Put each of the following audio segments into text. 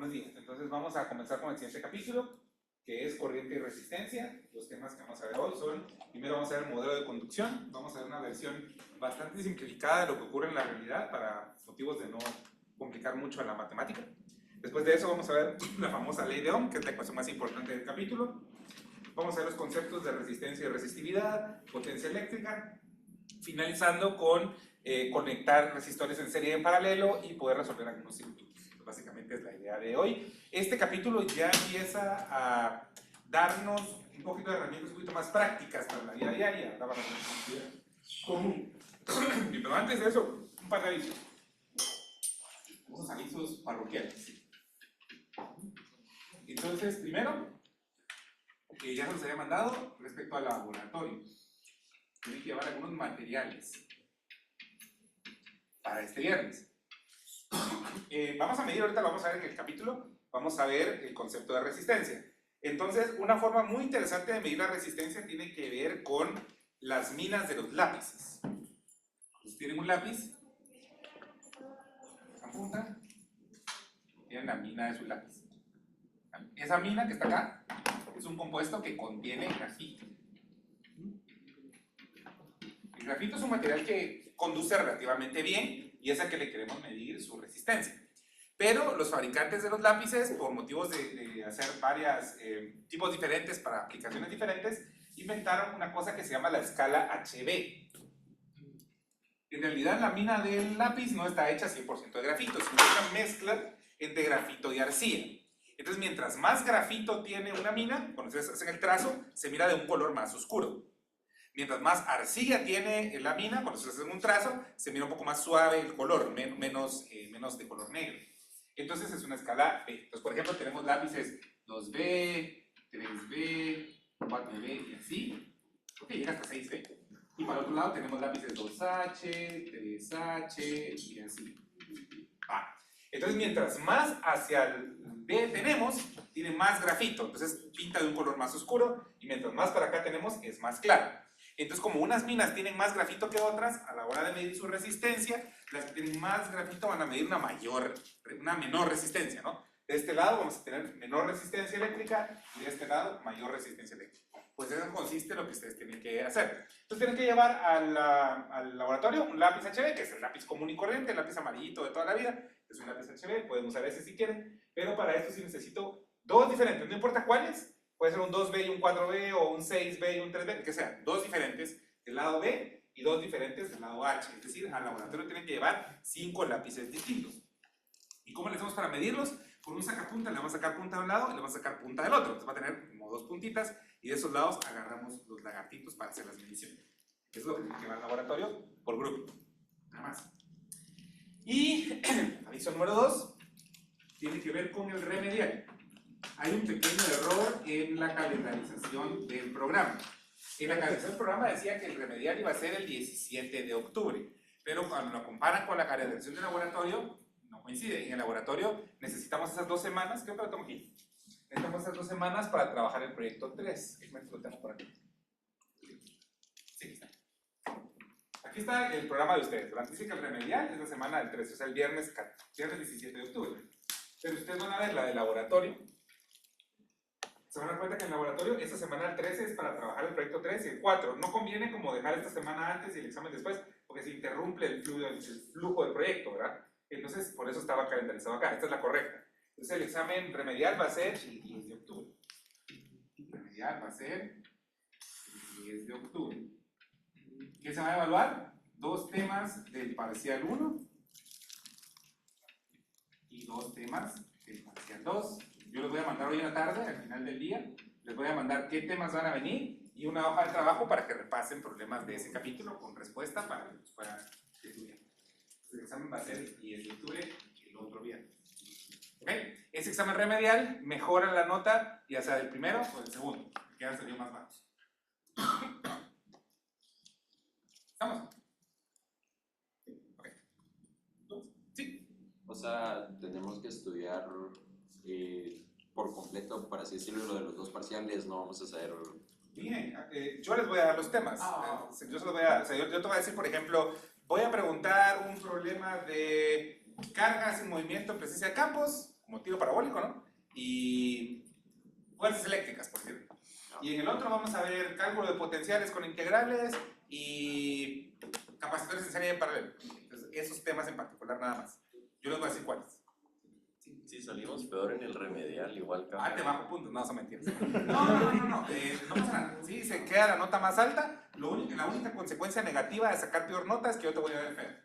Buenos días. Entonces vamos a comenzar con el siguiente capítulo, que es corriente y resistencia. Los temas que vamos a ver hoy son, primero vamos a ver modelo de conducción, vamos a ver una versión bastante simplificada de lo que ocurre en la realidad para motivos de no complicar mucho a la matemática. Después de eso vamos a ver la famosa ley de Ohm, que es la ecuación más importante del capítulo. Vamos a ver los conceptos de resistencia y resistividad, potencia eléctrica, finalizando con conectar resistores en serie y en paralelo y poder resolver algunos circuitos. Básicamente es la idea de hoy. Este capítulo ya empieza a darnos un poquito de herramientas un poquito más prácticas para la vida diaria, para la vida común. Pero antes de eso, un par de avisos. Unos avisos parroquiales. Entonces, primero, ya se los había mandado respecto al laboratorio. Tienen que llevar algunos materiales para este viernes. Vamos a medir, ahorita lo vamos a ver en el capítulo, vamos a ver el concepto de resistencia. Entonces, una forma muy interesante de medir la resistencia tiene que ver con las minas de los lápices. Ustedes tienen un lápiz, esa punta, tienen la mina de su lápiz. Esa mina que está acá es un compuesto que contiene grafito. El grafito es un material que conduce relativamente bien y es al que le queremos medir su resistencia. Pero los fabricantes de los lápices, por motivos de hacer varios tipos diferentes para aplicaciones diferentes, inventaron una cosa que se llama la escala HB. En realidad la mina del lápiz no está hecha 100% de grafito, sino una mezcla entre grafito y arcilla. Entonces, mientras más grafito tiene una mina, cuando ustedes hacen el trazo, se mira de un color más oscuro. Mientras más arcilla tiene la mina, cuando ustedes hacen un trazo, se mira un poco más suave el color, menos de color negro. Entonces es una escala B. Entonces, por ejemplo, tenemos lápices 2B, 3B, 4B y así, porque llega hasta 6B. Y para el otro lado tenemos lápices 2H, 3H y así. Entonces, mientras más hacia el B tenemos, tiene más grafito, entonces pinta de un color más oscuro, y mientras más para acá tenemos, es más claro. Entonces, como unas minas tienen más grafito que otras, a la hora de medir su resistencia, las que tienen más grafito van a medir una menor resistencia, ¿no? De este lado vamos a tener menor resistencia eléctrica y de este lado mayor resistencia eléctrica. Pues eso consiste en lo que ustedes tienen que hacer. Entonces tienen que llevar al laboratorio un lápiz HB, que es el lápiz común y corriente, el lápiz amarillito de toda la vida. Es un lápiz HB, pueden usar ese si quieren, pero para esto sí necesito dos diferentes, no importa cuáles. Puede ser un 2B y un 4B o un 6B y un 3B, que sean dos diferentes del lado B y dos diferentes del lado H. Es decir, al laboratorio tienen que llevar 5 lápices distintos. ¿Y cómo le hacemos para medirlos? Con un sacapunta le vamos a sacar punta de un lado y le vamos a sacar punta del otro. Entonces va a tener como dos puntitas y de esos lados agarramos los lagartitos para hacer las mediciones. Eso es lo que tiene que llevar al laboratorio por grupo. Nada más. Y aviso número 2 tiene que ver con el remedial. Hay un pequeño error en la calendarización del programa. En la calendarización del programa decía que el remedial iba a ser el 17 de octubre, pero cuando lo comparan con la calendarización del laboratorio, no coincide. En el laboratorio necesitamos esas 2 semanas, creo que lo tengo aquí. Necesitamos esas 2 semanas para trabajar el proyecto 3. Lo tengo por aquí. Sí, está. Aquí está el programa de ustedes. Dice que el remedial es la semana del 13, o sea, el viernes 17 de octubre. Pero ustedes van a ver la del laboratorio. Se van a dar cuenta que en el laboratorio esta semana el 13 es para trabajar el proyecto 3 y el 4. No conviene como dejar esta semana antes y el examen después, porque se interrumpe el flujo del proyecto, ¿verdad? Entonces, por eso estaba calendarizado acá. Esta es la correcta. Entonces, el examen remedial va a ser el 10 de octubre. Remedial va a ser el 10 de octubre. ¿Qué se va a evaluar? 2 temas del parcial 1 y 2 temas del parcial 2. Yo les voy a mandar hoy en la tarde, al final del día, les voy a mandar qué temas van a venir y una hoja de trabajo para que repasen problemas de ese capítulo con respuesta para que los puedan estudiar. El examen va a ser el 10 de octubre y el otro viernes. ¿Ok? Ese examen remedial mejora la nota, ya sea del primero o del segundo, que han salido más bajos. ¿Estamos? Ok. Sí. O sea, tenemos que estudiar por completo, por así decirlo, lo de los 2 parciales, no vamos a hacer... Bien, yo les voy a dar los temas. Yo te voy a decir, por ejemplo, voy a preguntar un problema de cargas en movimiento en presencia de campos, motivo parabólico, ¿no? Y fuerzas eléctricas, por cierto. Y en el otro vamos a ver cálculo de potenciales con integrales y capacitores en serie de paralelo. Entonces, esos temas en particular nada más. Yo les voy a decir cuáles. Sí, salimos peor en el remedial, igual que. Ah, te bajo puntos, no, son mentiras. No pasa nada. Sí, se queda la nota más alta. La única consecuencia negativa de sacar peor nota es que yo te voy a ver feo.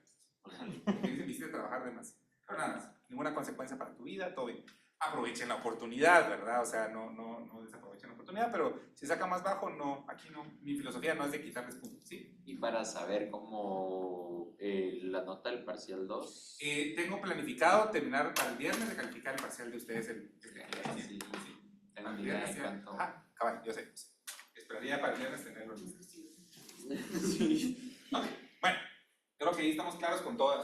Porque dicen trabajar de más. Pero nada más, ninguna consecuencia para tu vida, todo bien. Aprovechen la oportunidad, ¿verdad? O sea, no desaprovechen la oportunidad, pero si saca más bajo, no, aquí no. Mi filosofía no es de quitarles puntos, ¿sí? Y para saber cómo la nota del parcial 2. Tengo planificado terminar para el viernes de calificar el parcial de ustedes este año. Sí. Para el viernes ya. Ajá, cabal, yo sé. Esperaría para el viernes tenerlo listo. Ok, bueno, creo que ahí estamos claros con toda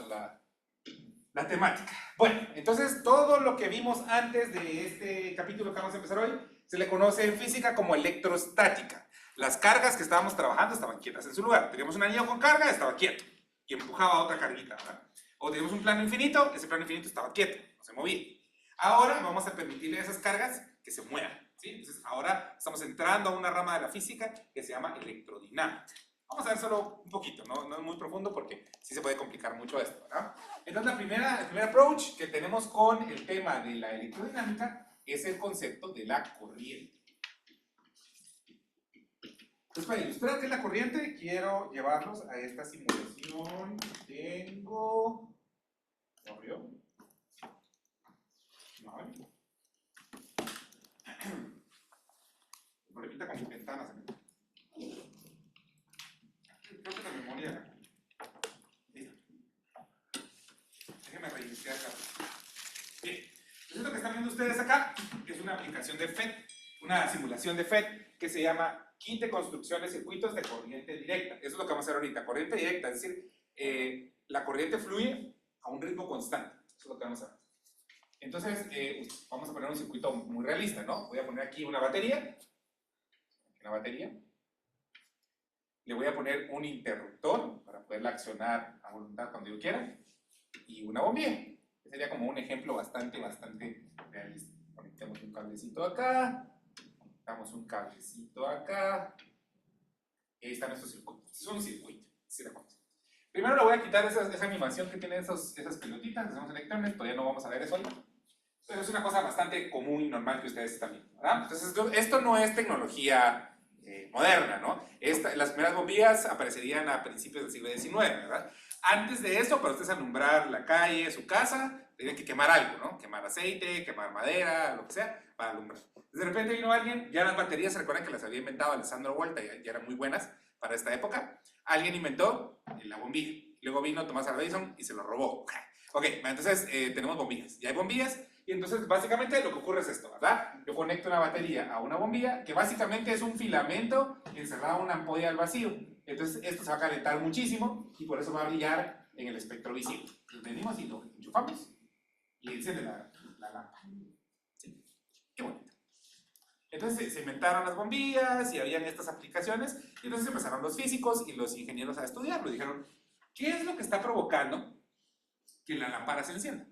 la temática. Bueno, entonces todo lo que vimos antes de este capítulo que vamos a empezar hoy se le conoce en física como electrostática. Las cargas que estábamos trabajando estaban quietas en su lugar. Teníamos un anillo con carga, estaba quieto y empujaba otra carguita, ¿verdad? O teníamos un plano infinito, ese plano infinito estaba quieto, no se movía. Ahora vamos a permitirle a esas cargas que se muevan, ¿sí? Entonces ahora estamos entrando a una rama de la física que se llama electrodinámica. Vamos a ver solo un poquito, no es muy profundo porque sí se puede complicar mucho esto, ¿verdad? Entonces el primer approach que tenemos con el tema de la electrodinámica es el concepto de la corriente. Entonces, para ilustrar qué es la corriente, quiero llevarlos a esta simulación que tengo. ¿Corrió? Vale. Problemita con mis ventanas. Creo que la memoria. Listo. Déjenme reiniciar acá. Bien. Entonces, lo que están viendo ustedes acá es una aplicación de FET, una simulación de FET que se llama Kit de construcción de circuitos de corriente directa. Eso es lo que vamos a hacer ahorita, corriente directa, es decir, la corriente fluye a un ritmo constante. Eso es lo que vamos a ver. Entonces, vamos a poner un circuito muy realista, ¿no? Voy a poner aquí una batería. Le voy a poner un interruptor para poderla accionar a voluntad cuando yo quiera. Y una bombilla. Sería como un ejemplo bastante realista. Conectemos un cablecito acá. Damos un cablecito acá. Y ahí están estos circuitos. Es un circuito. ¿Sí la conocen? Primero le voy a quitar esa animación que tiene esas pelotitas, hacemos electrones, todavía no vamos a ver eso ahorita. Pero es una cosa bastante común y normal que ustedes están viendo, ¿verdad? Entonces esto no es tecnología moderna, ¿no? Las primeras bombillas aparecerían a principios del siglo XIX, ¿verdad? Antes de eso, para ustedes alumbrar la calle, su casa, tenían que quemar algo, ¿no? Quemar aceite, quemar madera, lo que sea, para alumbrar. De repente vino alguien, ya las baterías, se recuerdan que las había inventado Alessandro Volta, ya eran muy buenas para esta época. Alguien inventó la bombilla. Luego vino Thomas Alva Edison y se lo robó. Ok, entonces tenemos bombillas. Ya hay bombillas. Y entonces básicamente lo que ocurre es esto, ¿verdad? Yo conecto una batería a una bombilla que básicamente es un filamento encerrado en una ampolla al vacío. Entonces esto se va a calentar muchísimo y por eso va a brillar en el espectro visible. Entonces venimos y lo enchufamos y enciende la lámpara. ¿Sí? Qué bonito. Entonces se inventaron las bombillas y habían estas aplicaciones y entonces empezaron los físicos y los ingenieros a estudiarlo. Dijeron, ¿qué es lo que está provocando que la lámpara se encienda?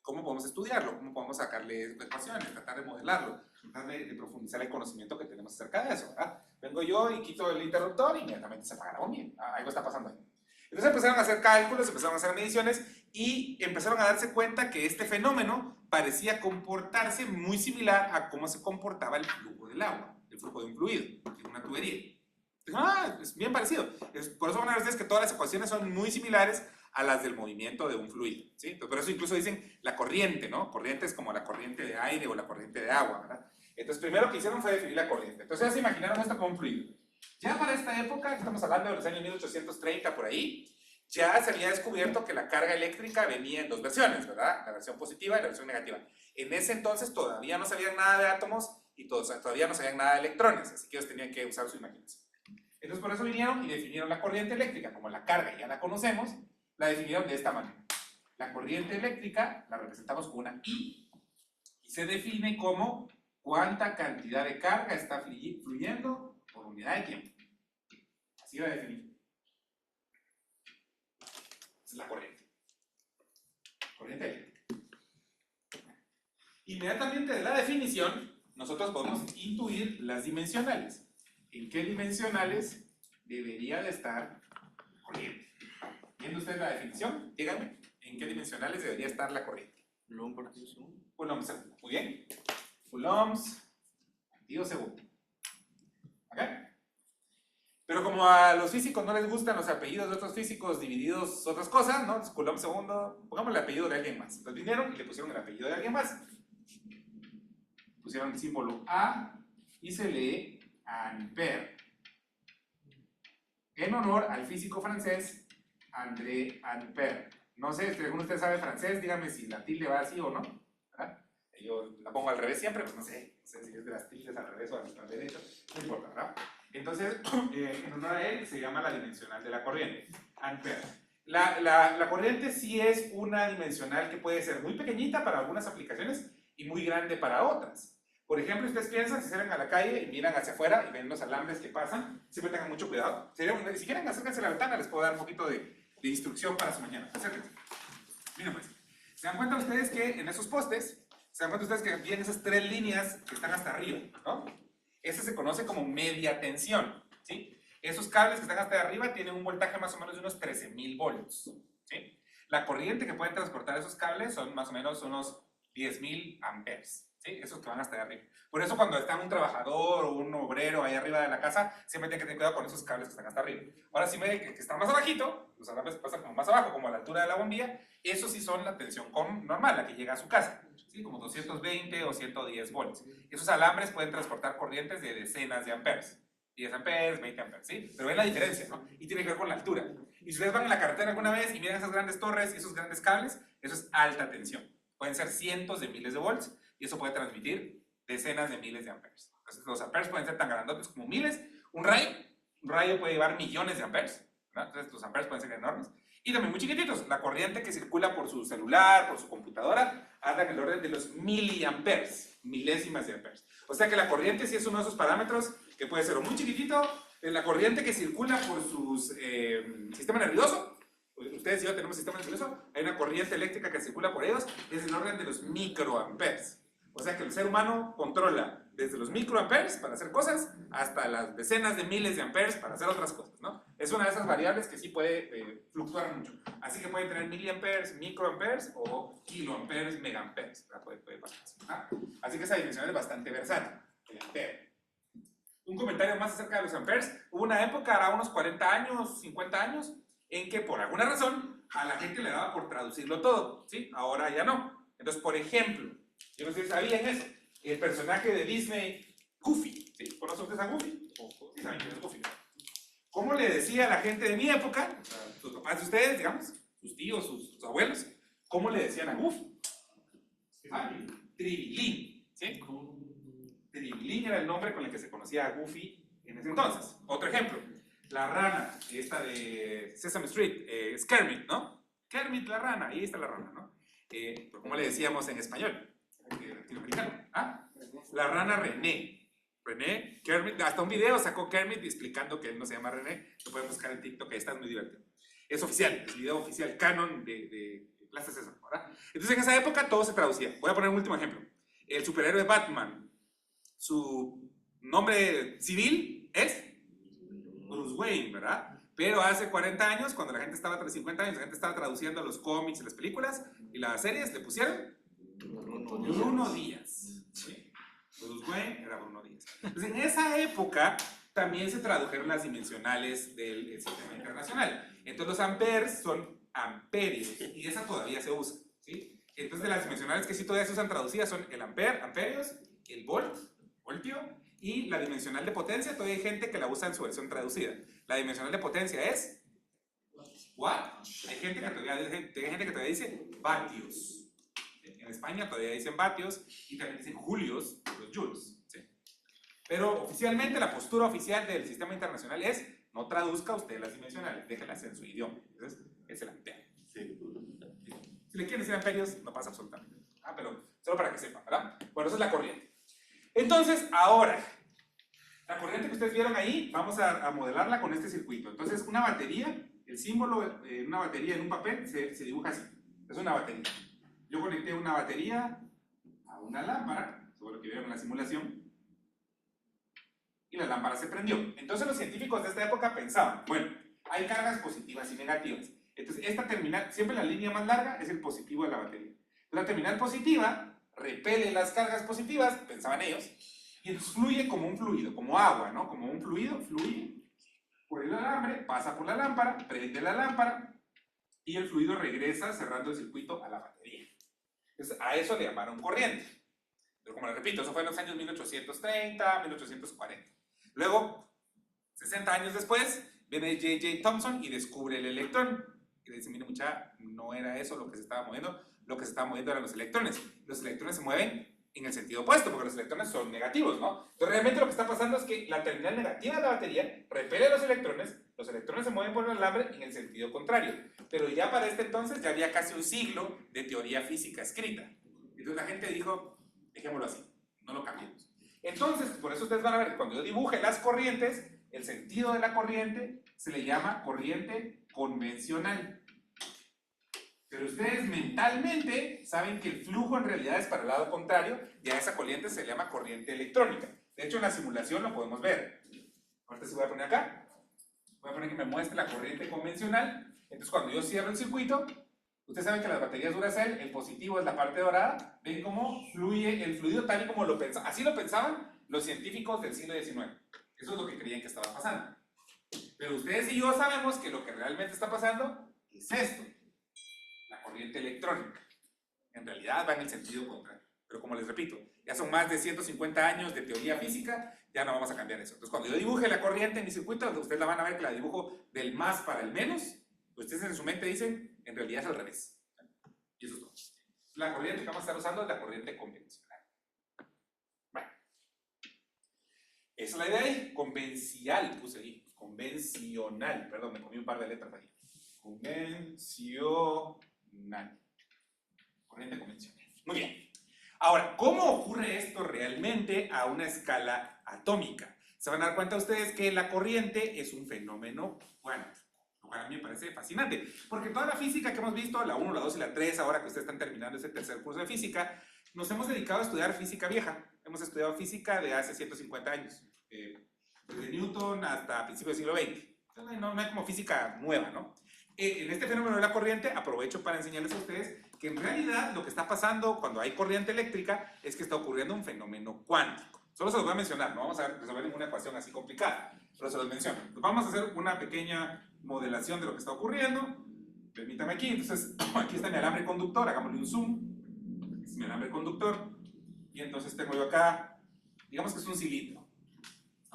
¿Cómo podemos estudiarlo? ¿Cómo podemos sacarle ecuaciones, tratar de modelarlo, tratar de profundizar el conocimiento que tenemos acerca de eso, ¿verdad? Vengo yo y quito el interruptor y inmediatamente se apaga la bombilla. Algo está pasando ahí. Entonces empezaron a hacer cálculos, empezaron a hacer mediciones y empezaron a darse cuenta que este fenómeno parecía comportarse muy similar a cómo se comportaba el flujo del agua, el flujo de un fluido, en una tubería. Es bien parecido. Por eso van a ver ustedes que todas las ecuaciones son muy similares a las del movimiento de un fluido, ¿sí? Entonces, por eso incluso dicen la corriente, ¿no? Corriente es como la corriente de aire o la corriente de agua, ¿verdad? Entonces, primero que hicieron fue definir la corriente. Entonces, ya se imaginaron esto como un fluido. Ya para esta época, estamos hablando de los años 1830 por ahí, ya se había descubierto que la carga eléctrica venía en dos versiones, ¿verdad? La versión positiva y la versión negativa. En ese entonces todavía no sabían nada de átomos y todavía no sabían nada de electrones, así que ellos tenían que usar su imaginación. Entonces, por eso vinieron y definieron la corriente eléctrica. Como la carga ya la conocemos, la definieron de esta manera. La corriente eléctrica la representamos con una I y se define como cuánta cantidad de carga está fluyendo por unidad de tiempo. Así va a definir. Esa es la corriente. Corriente eléctrica. Inmediatamente de la definición, nosotros podemos intuir las dimensionales. ¿En qué dimensionales debería de estar corriente? ¿Viendo usted la definición? Díganme, ¿en qué dimensionales debería estar la corriente? Coulomb partido segundo. Coulomb segundo. Muy bien. Coulombs partido segundo. ¿Ok? Pero como a los físicos no les gustan los apellidos de otros físicos divididos otras cosas, ¿no? Entonces, Coulomb segundo, pongamos el apellido de alguien más. Entonces vinieron y le pusieron el apellido de alguien más. Pusieron el símbolo A y se lee Ampère, en honor al físico francés André Ampère. No sé, si alguno de ustedes sabe francés, dígame si la tilde va así o no. ¿Verdad? Yo la pongo al revés siempre, pues no sé si es de las tildes al revés o al derecho, no importa, ¿verdad? Entonces, en honor a él se llama la dimensional de la corriente, Ampère. La corriente sí es una dimensional que puede ser muy pequeñita para algunas aplicaciones y muy grande para otras. Por ejemplo, ustedes piensan, si salen a la calle y miran hacia afuera y ven los alambres que pasan, siempre tengan mucho cuidado. Si quieren, acérquense a la ventana, les puedo dar un poquito de instrucción para su mañana. Acérquense. Miren pues, ¿se dan cuenta ustedes que en esos postes, se dan cuenta ustedes que vienen esas tres líneas que están hasta arriba, ¿no? Ese se conoce como media tensión, ¿sí? Esos cables que están hasta arriba tienen un voltaje más o menos de unos 13.000 volts, ¿sí? La corriente que pueden transportar esos cables son más o menos unos 10.000 amperes. ¿Sí? Esos que van hasta arriba. Por eso cuando está un trabajador o un obrero ahí arriba de la casa, siempre tienen que tener cuidado con esos cables que están hasta arriba. Ahora si ven que están más abajito, los alambres pasan como más abajo, como a la altura de la bombilla, esos sí son la tensión normal, la que llega a su casa, ¿sí? Como 220 o 110 volts. Esos alambres pueden transportar corrientes de decenas de amperes. 10 amperes, 20 amperes, ¿sí? Pero ven la diferencia, ¿no? Y tiene que ver con la altura. Y si ustedes van en la carretera alguna vez y miran esas grandes torres y esos grandes cables, eso es alta tensión. Pueden ser cientos de miles de volts. Y eso puede transmitir decenas de miles de amperes. Entonces, los amperes pueden ser tan grandotes como miles. Un rayo puede llevar millones de amperes, ¿verdad? Entonces, los amperes pueden ser enormes. Y también muy chiquititos. La corriente que circula por su celular, por su computadora, anda en el orden de los miliamperes, milésimas de amperes. O sea que la corriente sí es uno de esos parámetros que puede ser o muy chiquitito. La corriente que circula por su sistema nervioso, ustedes y yo tenemos sistema nervioso, hay una corriente eléctrica que circula por ellos, es el orden de los microamperes. O sea que el ser humano controla desde los microamperes para hacer cosas hasta las decenas de miles de amperes para hacer otras cosas, ¿no? Es una de esas variables que sí puede fluctuar mucho. Así que pueden tener miliamperes, microamperes o kiloamperes, megaamperes. Puede pasar así, ¿no? Así que esa dimensión es bastante versátil, el ampere. Un comentario más acerca de los amperes. Hubo una época, ahora unos 40 años, 50 años, en que por alguna razón a la gente le daba por traducirlo todo, ¿sí? Ahora ya no. Entonces, por ejemplo, yo no sé si sabían eso, el personaje de Disney, Goofy, ¿sí? ¿Conocen ustedes a Goofy? Sí, saben quién es Goofy. ¿Cómo le decía a la gente de mi época, sus papás de ustedes, digamos, sus tíos, sus abuelos, cómo le decían a Goofy? Tribilín, ¿sí? Tribilín era el nombre con el que se conocía a Goofy en ese entonces. Otro ejemplo, la rana, esta de Sesame Street, es Kermit, ¿no? Kermit la rana, ahí está la rana, ¿no? ¿Cómo le decíamos en español? Latinoamericano. ¿Ah? La rana René. René, Kermit, hasta un video sacó Kermit explicando que él no se llama René. Lo pueden buscar en TikTok, ahí está, es muy divertido. Es oficial, es video oficial, canon de Plaza Sésamo, ¿verdad? Entonces en esa época todo se traducía. Voy a poner un último ejemplo. El superhéroe Batman, su nombre civil es Bruce Wayne, ¿verdad? Pero hace 40 años, cuando la gente estaba, 50 años, la gente estaba traduciendo los cómics y las películas y las series, le pusieron Bruno Díaz. ¿Sí? Bruce Wayne era Bruno Díaz. Entonces, en esa época también se tradujeron las dimensionales del sistema internacional. Entonces, los amperes son amperios y esa todavía se usa. ¿Sí? Entonces, de las dimensionales que sí todavía se usan traducidas son el ampere, amperios, el volt, voltio, y la dimensional de potencia, todavía hay gente que la usa en su versión traducida. La dimensional de potencia es watt. Hay gente que todavía dice vatios. En España todavía dicen vatios y también dicen julios, los joules. ¿Sí? Pero oficialmente la postura oficial del sistema internacional es no traduzca usted las dimensionales, déjelas en su idioma. Entonces es el ampere. ¿Sí? Si le quieren decir amperios, no pasa absolutamente. Pero solo para que sepan, ¿verdad? Bueno, esa es la corriente. Entonces, ahora, la corriente que ustedes vieron ahí, vamos a modelarla con este circuito. Entonces, una batería, el símbolo de una batería en un papel se dibuja así. Es una batería. Yo conecté una batería a una lámpara, eso es lo que vieron en la simulación, y la lámpara se prendió. Entonces los científicos de esta época pensaban, bueno, hay cargas positivas y negativas. Entonces esta terminal, siempre la línea más larga es el positivo de la batería. La terminal positiva repele las cargas positivas, pensaban ellos, y entonces fluye como un fluido, como agua, ¿no? Como un fluido, fluye por el alambre, pasa por la lámpara, prende la lámpara, y el fluido regresa cerrando el circuito a la batería. Entonces, a eso le llamaron corriente. Pero como les repito, eso fue en los años 1830, 1840. Luego, 60 años después, viene J.J. Thomson y descubre el electrón. Y le dice, mire muchacha, no era eso lo que se estaba moviendo, lo que se estaba moviendo eran los electrones. Los electrones se mueven en el sentido opuesto, porque los electrones son negativos, ¿no? Entonces realmente lo que está pasando es que la terminal negativa de la batería repele los electrones se mueven por el alambre en el sentido contrario. Pero ya para este entonces ya había casi un siglo de teoría física escrita. Entonces la gente dijo, dejémoslo así, no lo cambiemos. Entonces, por eso ustedes van a ver, cuando yo dibuje las corrientes, el sentido de la corriente se le llama corriente convencional. Pero ustedes mentalmente saben que el flujo en realidad es para el lado contrario y a esa corriente se le llama corriente electrónica. De hecho, en la simulación lo podemos ver. Ahorita se voy a poner acá. Voy a poner que me muestre la corriente convencional. Entonces, cuando yo cierro el circuito, ustedes saben que las baterías Duracell, el positivo es la parte dorada. Ven cómo fluye el fluido tal y como lo pensaban. Así lo pensaban los científicos del siglo XIX. Eso es lo que creían que estaba pasando. Pero ustedes y yo sabemos que lo que realmente está pasando es esto. La corriente electrónica. En realidad va en el sentido contrario. Pero como les repito, ya son más de 150 años de teoría física, ya no vamos a cambiar eso. Entonces cuando yo dibuje la corriente en mi circuito, ustedes la van a ver que la dibujo del más para el menos, ustedes en su mente dicen, en realidad es al revés. Y eso es todo. La corriente que vamos a estar usando es la corriente convencional. Bueno. Esa es la idea ahí. Convencial, puse ahí. Convencional. Perdón, me comí un par de letras ahí. Convencional. Corriente convencional. Muy bien. Ahora, ¿cómo ocurre esto realmente a una escala atómica? Se van a dar cuenta ustedes que la corriente es un fenómeno cuántico, lo cual a mí me parece fascinante, porque toda la física que hemos visto, la 1, la 2 y la 3, ahora que ustedes están terminando ese tercer curso de física, nos hemos dedicado a estudiar física vieja. Hemos estudiado física de hace 150 años, desde Newton hasta principios del siglo XX. No hay como física nueva, ¿no? En este fenómeno de la corriente, aprovecho para enseñarles a ustedes que en realidad lo que está pasando cuando hay corriente eléctrica es que está ocurriendo un fenómeno cuántico. Solo se los voy a mencionar, no vamos a resolver ninguna ecuación así complicada, pero se los menciono. Entonces vamos a hacer una pequeña modelación de lo que está ocurriendo. Permítame aquí, entonces aquí está mi alambre conductor, hagámosle un zoom. Este es mi alambre conductor. Y entonces tengo yo acá, digamos que es un cilindro.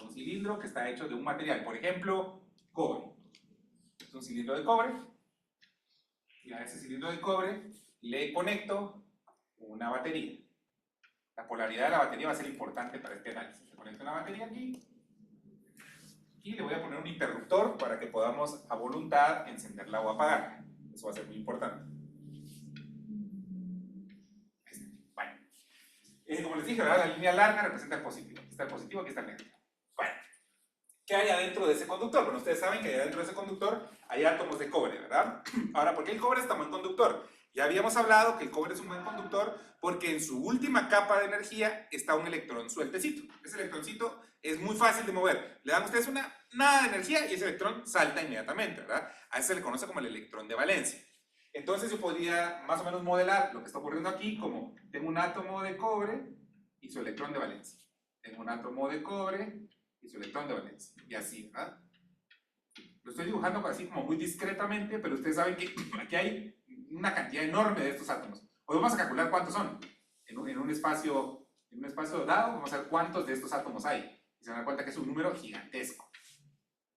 Un cilindro que está hecho de un material, por ejemplo, cobre. Es un cilindro de cobre. Y a ese cilindro de cobre le conecto una batería. La polaridad de la batería va a ser importante para este análisis. Le conecto una batería aquí y le voy a poner un interruptor para que podamos a voluntad encenderla o apagarla. Eso va a ser muy importante. Bueno, como les dije, ¿verdad? La línea larga representa el positivo. Aquí está el positivo, aquí está el negativo. Bueno, ¿qué hay adentro de ese conductor? Bueno, ustedes saben que adentro de ese conductor hay átomos de cobre, ¿verdad? Ahora, ¿por qué el cobre es tan buen conductor? Ya habíamos hablado que el cobre es un buen conductor porque en su última capa de energía está un electrón sueltecito. Ese electroncito es muy fácil de mover. Le dan a ustedes nada de energía y ese electrón salta inmediatamente, ¿verdad? A ese se le conoce como el electrón de valencia. Entonces yo podría más o menos modelar lo que está ocurriendo aquí como tengo un átomo de cobre y su electrón de valencia. Tengo un átomo de cobre y su electrón de valencia. Y así, ¿verdad? Lo estoy dibujando así como muy discretamente, pero ustedes saben que aquí hay una cantidad enorme de estos átomos. Hoy vamos a calcular cuántos son. En un espacio dado, vamos a ver cuántos de estos átomos hay. Y se van a dar cuenta que es un número gigantesco.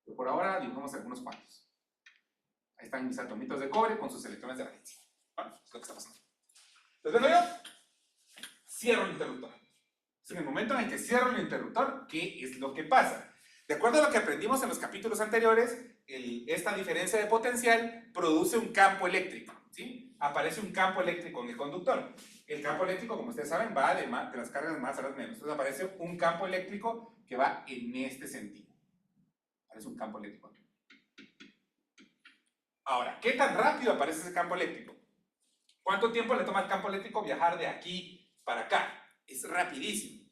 Pero por ahora dibujamos algunos cuantos. Ahí están mis atomitos de cobre con sus electrones de valencia. Bueno, es lo que está pasando. Entonces, bueno, yo cierro el interruptor. En el momento en el que cierro el interruptor, ¿qué es lo que pasa? De acuerdo a lo que aprendimos en los capítulos anteriores, esta diferencia de potencial produce un campo eléctrico, ¿sí? Aparece un campo eléctrico en el conductor. El campo eléctrico, como ustedes saben, va de las cargas más a las menos. Entonces aparece un campo eléctrico que va en este sentido. Aparece un campo eléctrico. Ahora, ¿qué tan rápido aparece ese campo eléctrico? ¿Cuánto tiempo le toma al campo eléctrico viajar de aquí para acá. Es rapidísimo.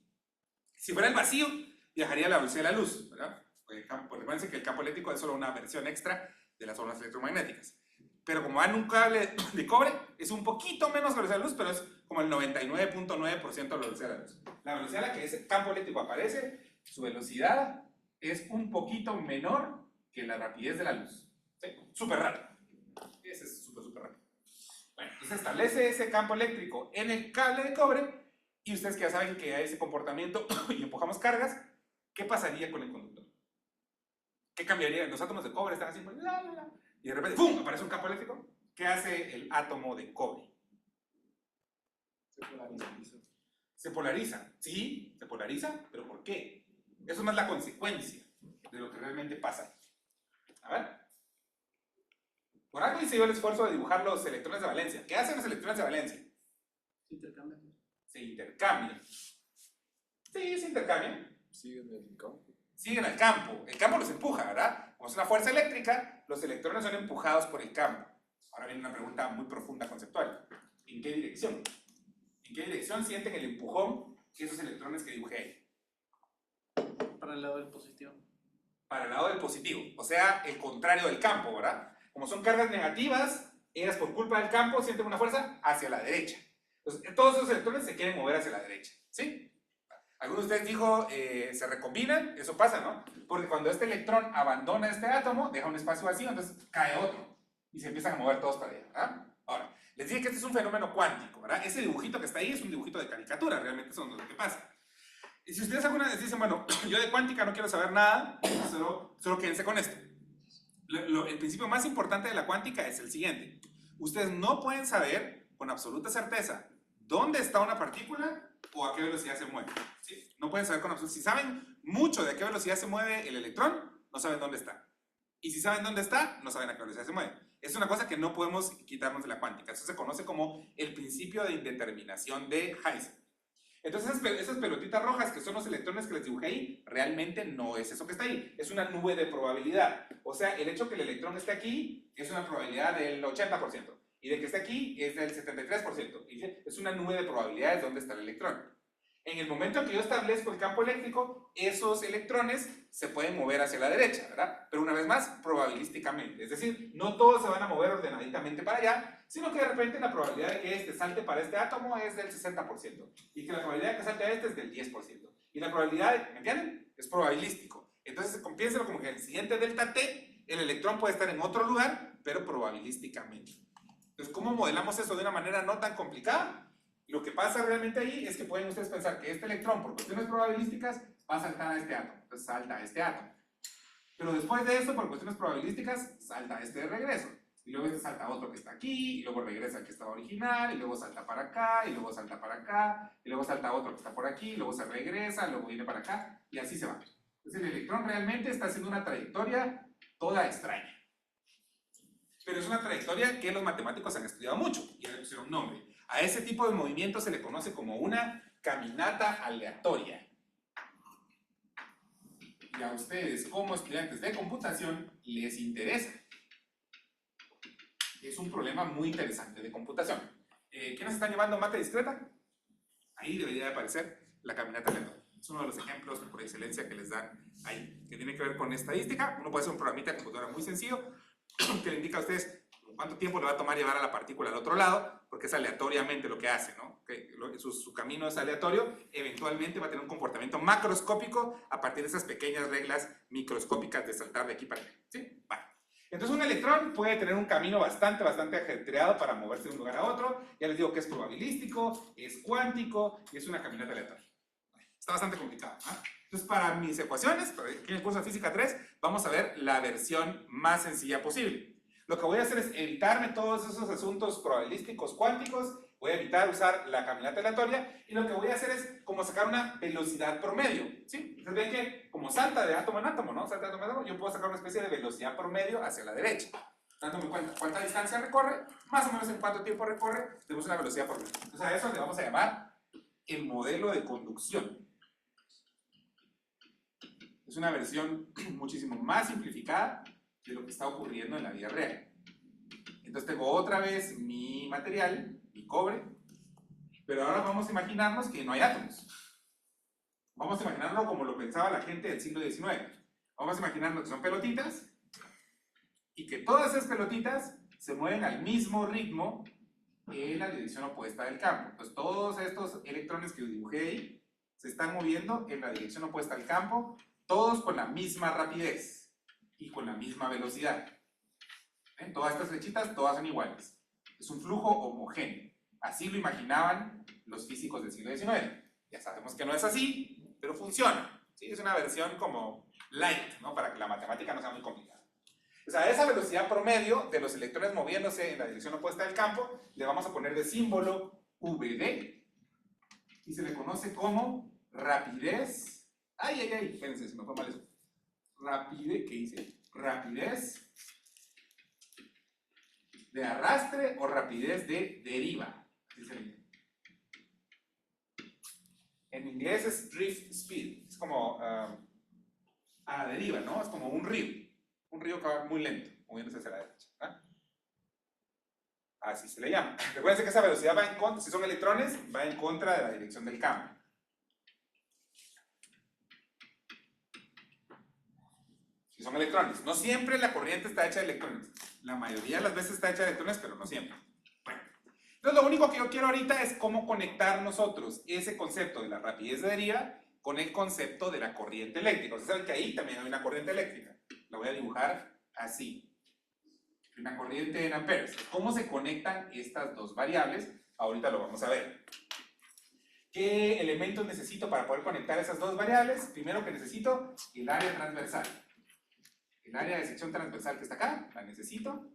Si fuera el vacío, viajaría a la velocidad de la luz, ¿verdad? Recuerden que el campo eléctrico es solo una versión extra de las ondas electromagnéticas. Pero como va en un cable de cobre, es un poquito menos velocidad de la luz, pero es como el 99.9% de la velocidad de la luz. La velocidad a la que ese campo eléctrico aparece, su velocidad es un poquito menor que la rapidez de la luz. ¿Sí? Súper rápido. Ese es súper rápido. Bueno, entonces establece ese campo eléctrico en el cable de cobre y ustedes que ya saben que hay ese comportamiento y empujamos cargas, ¿qué pasaría con el conductor? ¿Qué cambiaría? Los átomos de cobre están así, pues, y de repente, ¡pum!, aparece un campo eléctrico. ¿Qué hace el átomo de cobre? Se polariza. Sí, se polariza, pero ¿por qué? Eso es más la consecuencia de lo que realmente pasa. A ver. Por algo hice yo el esfuerzo de dibujar los electrones de valencia. ¿Qué hacen los electrones de valencia? Se intercambian. Se intercambian. Sí, se intercambian. Siguen en el campo. Siguen al campo. El campo los empuja, ¿verdad? Como es una fuerza eléctrica, los electrones son empujados por el campo. Ahora viene una pregunta muy profunda conceptual. ¿En qué dirección? ¿En qué dirección sienten el empujón que esos electrones que dibujé ahí? Para el lado del positivo. Para el lado del positivo. O sea, el contrario del campo, ¿verdad? Como son cargas negativas, ellas por culpa del campo sienten una fuerza hacia la derecha. Entonces, todos esos electrones se quieren mover hacia la derecha. ¿Sí? Algunos de ustedes dijo, se recombinan, eso pasa, ¿no? Porque cuando este electrón abandona este átomo, deja un espacio vacío, entonces cae otro. Y se empiezan a mover todos para allá, ¿verdad? Ahora, les dije que este es un fenómeno cuántico, ¿verdad? Ese dibujito que está ahí es un dibujito de caricatura, realmente eso no es lo que pasa. Y si ustedes alguna vez dicen, bueno, yo de cuántica no quiero saber nada, solo quédense con esto. El principio más importante de la cuántica es el siguiente. Ustedes no pueden saber con absoluta certeza dónde está una partícula o a qué velocidad se mueve. ¿Sí? No pueden saber con absoluta. Si saben mucho de a qué velocidad se mueve el electrón, no saben dónde está. Y si saben dónde está, no saben a qué velocidad se mueve. Es una cosa que no podemos quitarnos de la cuántica. Eso se conoce como el principio de indeterminación de Heisenberg. Entonces esas pelotitas rojas que son los electrones que les dibujé ahí, realmente no es eso que está ahí, es una nube de probabilidad. O sea, el hecho que el electrón esté aquí es una probabilidad del 80%, y de que esté aquí es del 73%. Y es una nube de probabilidades donde está el electrón. En el momento en que yo establezco el campo eléctrico, esos electrones se pueden mover hacia la derecha, ¿verdad? Pero una vez más, probabilísticamente. Es decir, no todos se van a mover ordenaditamente para allá, sino que de repente la probabilidad de que este salte para este átomo es del 60%, y que la probabilidad de que salte a este es del 10%. Y la probabilidad, ¿me entienden? Es probabilístico. Entonces, piénselo como que en el siguiente delta T, el electrón puede estar en otro lugar, pero probabilísticamente. Entonces, ¿cómo modelamos eso de una manera no tan complicada? Lo que pasa realmente ahí es que pueden ustedes pensar que este electrón, por cuestiones probabilísticas, va a saltar a este átomo. Entonces salta a este átomo. Pero después de eso, por cuestiones probabilísticas, salta a este de regreso. Y luego este salta a otro que está aquí, y luego regresa al que estaba original, y luego salta para acá, y luego salta para acá, y luego salta a otro que está por aquí, y luego se regresa, luego viene para acá, y así se va. Entonces el electrón realmente está haciendo una trayectoria toda extraña. Pero es una trayectoria que los matemáticos han estudiado mucho, y le pusieron un nombre. A ese tipo de movimiento se le conoce como una caminata aleatoria. Y a ustedes, como estudiantes de computación, les interesa. Es un problema muy interesante de computación. ¿Quiénes están llevando mate discreta? Ahí debería de aparecer la caminata aleatoria. Es uno de los ejemplos por excelencia que les dan ahí, que tiene que ver con estadística. Uno puede hacer un programita de computadora muy sencillo que le indica a ustedes cuánto tiempo le va a tomar llevar a la partícula al otro lado, porque es aleatoriamente lo que hace, ¿no? Su camino es aleatorio, eventualmente va a tener un comportamiento macroscópico a partir de esas pequeñas reglas microscópicas de saltar de aquí para allá. ¿Sí? Vale. Entonces un electrón puede tener un camino bastante ajetreado para moverse de un lugar a otro. Ya les digo que es probabilístico, es cuántico y es una caminata aleatoria. Está bastante complicado, ¿no? Entonces para mis ecuaciones, aquí en el curso de Física 3, vamos a ver la versión más sencilla posible. Lo que voy a hacer es evitarme todos esos asuntos probabilísticos cuánticos, voy a evitar usar la caminata aleatoria, y lo que voy a hacer es como sacar una velocidad promedio, ¿sí? Ustedes ven que como salta de átomo en átomo, ¿no? Salta de átomo en átomo, yo puedo sacar una especie de velocidad promedio hacia la derecha. Dándome cuenta cuánta distancia recorre, más o menos en cuánto tiempo recorre, tenemos una velocidad promedio. Entonces a eso le vamos a llamar el modelo de conducción. Es una versión muchísimo más simplificada de lo que está ocurriendo en la vida real. Entonces tengo otra vez mi material, mi cobre, Pero ahora vamos a imaginarnos que no hay átomos. Vamos a imaginarlo como lo pensaba la gente del siglo XIX. Vamos a imaginarnos que son pelotitas y que todas esas pelotitas se mueven al mismo ritmo en la dirección opuesta del campo. Entonces todos estos electrones que dibujé ahí se están moviendo en la dirección opuesta al campo, todos con la misma rapidez y con la misma velocidad. ¿Ven? Todas estas flechitas, todas son iguales. Es un flujo homogéneo. Así lo imaginaban los físicos del siglo XIX. Ya sabemos que no es así, pero funciona. ¿Sí? Es una versión como light, ¿no? Para que la matemática no sea muy complicada. O sea, a esa velocidad promedio de los electrones moviéndose en la dirección opuesta del campo, le vamos a poner de símbolo VD y se le conoce como rapidez. Ay, espérense, se me fue mal eso. Rapidez, ¿qué dice? Rapidez de arrastre o rapidez de deriva. Así se dice. En inglés es drift speed, es como a la deriva, ¿no? Es como un río que va muy lento, moviéndose hacia la derecha. ¿Ah? Así se le llama. Recuerden que esa velocidad va en contra, si son electrones, va en contra de la dirección del campo. Si son electrones. No siempre la corriente está hecha de electrones. La mayoría de las veces está hecha de electrones, pero no siempre. Bueno, entonces lo único que yo quiero ahorita es cómo conectar nosotros ese concepto de la rapidez de deriva con el concepto de la corriente eléctrica. Ustedes saben que ahí también hay una corriente eléctrica. La voy a dibujar así. Una corriente en amperes. ¿Cómo se conectan estas dos variables? Ahorita lo vamos a ver. ¿Qué elementos necesito para poder conectar esas dos variables? Primero que necesito el área transversal. El área de sección transversal que está acá, la necesito.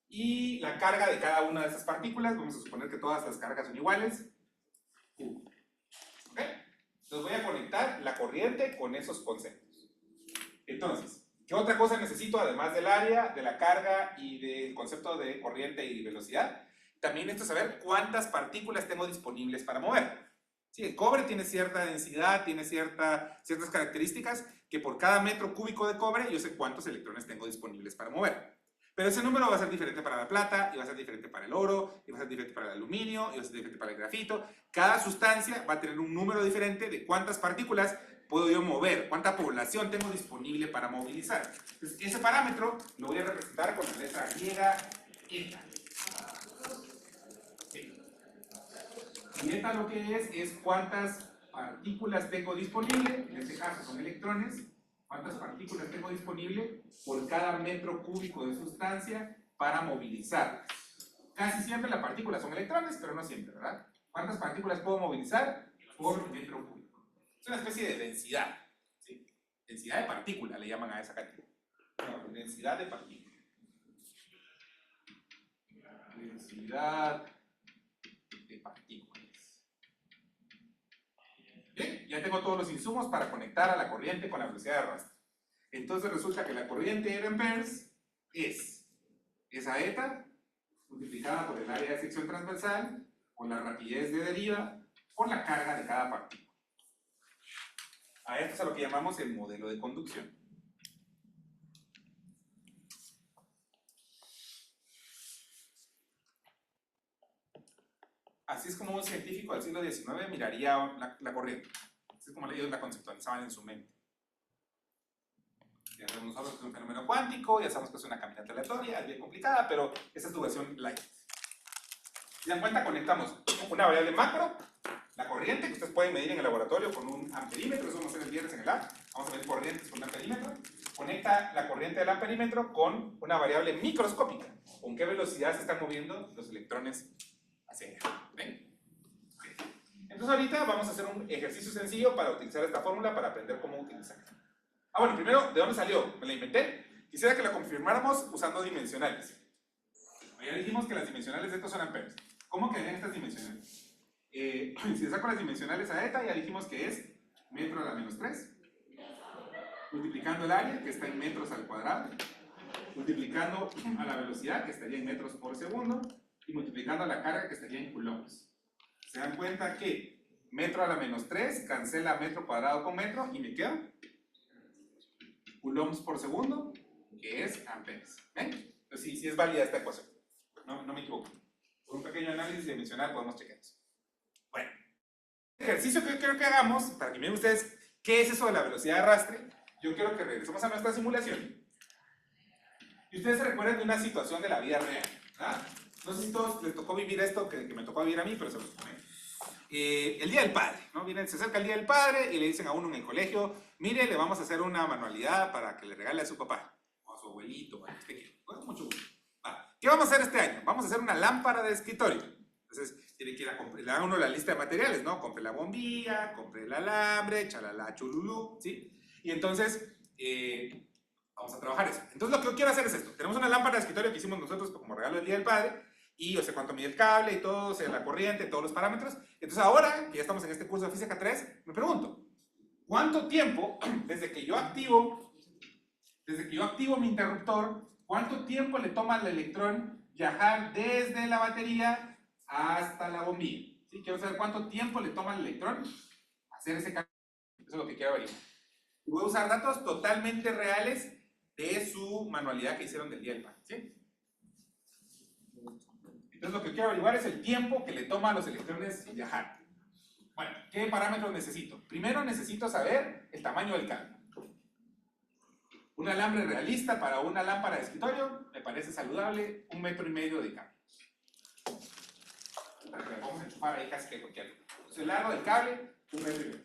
Y la carga de cada una de esas partículas, vamos a suponer que todas las cargas son iguales. Q. ¿Ok? Entonces voy a conectar la corriente con esos conceptos. Entonces, ¿qué otra cosa necesito además del área, de la carga y del concepto de corriente y velocidad? También necesito saber cuántas partículas tengo disponibles para mover. Sí, el cobre tiene cierta densidad, tiene ciertas características que por cada metro cúbico de cobre yo sé cuántos electrones tengo disponibles para mover. Pero ese número va a ser diferente para la plata, y va a ser diferente para el oro, y va a ser diferente para el aluminio, y va a ser diferente para el grafito. Cada sustancia va a tener un número diferente de cuántas partículas puedo yo mover, cuánta población tengo disponible para movilizar. Entonces, ese parámetro lo voy a representar con la letra griega eta. Sí. Y eta lo que es cuántas partículas tengo disponible, en este caso son electrones, cuántas partículas tengo disponible por cada metro cúbico de sustancia para movilizar. Casi siempre las partículas son electrones, pero no siempre, ¿verdad? ¿Cuántas partículas puedo movilizar por metro cúbico? Es una especie de densidad, ¿sí? Densidad de partícula le llaman a esa cantidad. No, densidad de partícula. Densidad de partículas. Bien, ya tengo todos los insumos para conectar a la corriente con la velocidad de arrastre. Entonces resulta que la corriente en amperes es esa eta multiplicada por el área de sección transversal, por la rapidez de deriva, por la carga de cada partícula. A esto es a lo que llamamos el modelo de conducción. Así es como un científico del siglo XIX miraría la corriente. Así es como ellos la conceptualizaban en su mente. Ya sabemos nosotros que es un fenómeno cuántico, ya sabemos que es una caminata aleatoria, es bien complicada, pero esa es tu versión light. Si se dan cuenta, conectamos una variable macro, la corriente, que ustedes pueden medir en el laboratorio con un amperímetro, eso vamos a hacer el viernes en el lab, vamos a medir corrientes con un amperímetro. Conecta la corriente del amperímetro con una variable microscópica, con qué velocidad se están moviendo los electrones hacia allá. ¿Ven? Okay. Entonces ahorita vamos a hacer un ejercicio sencillo para utilizar esta fórmula para aprender cómo utilizarla. Ah, bueno, primero, ¿de dónde salió? Me la inventé. Quisiera que la confirmáramos usando dimensionales. Ya dijimos que las dimensionales de estos son amperes. ¿Cómo quedarían estas dimensionales? Si le saco las dimensionales a eta, ya dijimos que es metro a la menos 3. Multiplicando el área, que está en metros al cuadrado. Multiplicando a la velocidad, que estaría en metros por segundo. Y multiplicando a la carga, que estaría en coulombs. ¿Se dan cuenta que metro a la menos 3 cancela metro cuadrado con metro y me queda coulombs por segundo, que es amperes? ¿Ven? Entonces sí es válida esta ecuación. No me equivoco. Por un pequeño análisis dimensional podemos chequear eso. ejercicio que yo quiero que hagamos, para que miren ustedes qué es eso de la velocidad de arrastre, yo quiero que regresemos a nuestra simulación. Y ustedes se recuerden de una situación de la vida real, ¿verdad? No sé si a todos les tocó vivir esto que me tocó vivir a mí, pero se los comento. El Día del Padre, ¿no? Miren, se acerca el Día del Padre y le dicen a uno en el colegio, mire, le vamos a hacer una manualidad para que le regale a su papá, o a su abuelito, o a usted quiera. Con mucho gusto. ¿Qué vamos a hacer este año? Vamos a hacer una lámpara de escritorio. Entonces, tiene que ir a comprar, le da uno la lista de materiales, ¿no? Compre la bombilla, compre el alambre, chalala, chululú, ¿sí? Y entonces, vamos a trabajar eso. Entonces, lo que yo quiero hacer es esto. Tenemos una lámpara de escritorio que hicimos nosotros como regalo del Día del Padre, y yo sé cuánto mide el cable y todo, sé la corriente, todos los parámetros. Entonces, ahora que ya estamos en este curso de Física 3, me pregunto, ¿cuánto tiempo, desde que yo activo mi interruptor, cuánto tiempo le toma al electrón viajar desde la batería hasta la bombilla? ¿Sí? Quiero saber cuánto tiempo le toma al electrón hacer ese cambio. Eso es lo que quiero averiguar. Voy a usar datos totalmente reales de su manualidad que hicieron del Día del Padre. ¿Sí? Entonces lo que quiero averiguar es el tiempo que le toma a los electrones viajar. Bueno, ¿qué parámetros necesito? Primero necesito saber el tamaño del cable. Un alambre realista para una lámpara de escritorio me parece saludable, 1,5 metros de cable. Vamos a enchufar ahí casi que cualquier. Entonces, el largo del cable, 1,5 metros.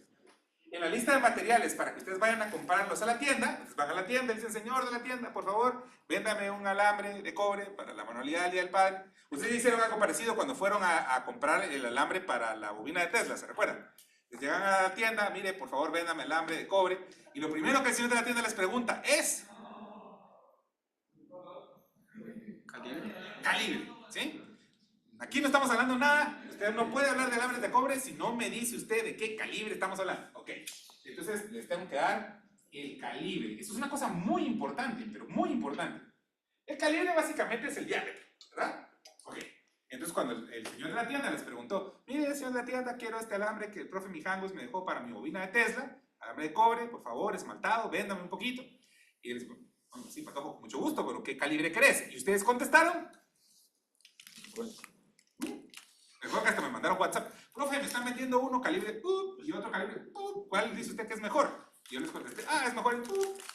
En la lista de materiales, para que ustedes vayan a comprarlos a la tienda, ustedes van a la tienda y dicen, señor de la tienda, por favor, véndame un alambre de cobre para la manualidad del Día del Padre. Ustedes hicieron algo parecido cuando fueron a comprar el alambre para la bobina de Tesla, ¿se recuerdan? Les llegan a la tienda, mire, por favor, véndame el alambre de cobre. Y lo primero que el señor de la tienda les pregunta es... Calibre, ¿sí? Aquí no estamos hablando nada. Usted no puede hablar de alambres de cobre si no me dice usted de qué calibre estamos hablando. Ok, entonces les tengo que dar el calibre. Eso es una cosa muy importante, pero muy importante. El calibre básicamente es el diámetro, ¿verdad? Ok, entonces cuando el señor de la tienda les preguntó, mire, señor de la tienda, quiero este alambre que el profe Mijangos me dejó para mi bobina de Tesla, alambre de cobre, por favor, esmaltado, véndame un poquito. Y él dice, bueno, sí, Patojo, con mucho gusto, pero ¿qué calibre crees? Y ustedes contestaron. Recuerdo que hasta me mandaron WhatsApp, profe, me están vendiendo uno calibre y otro calibre, ¿cuál dice usted que es mejor? Y yo les contesté, es mejor el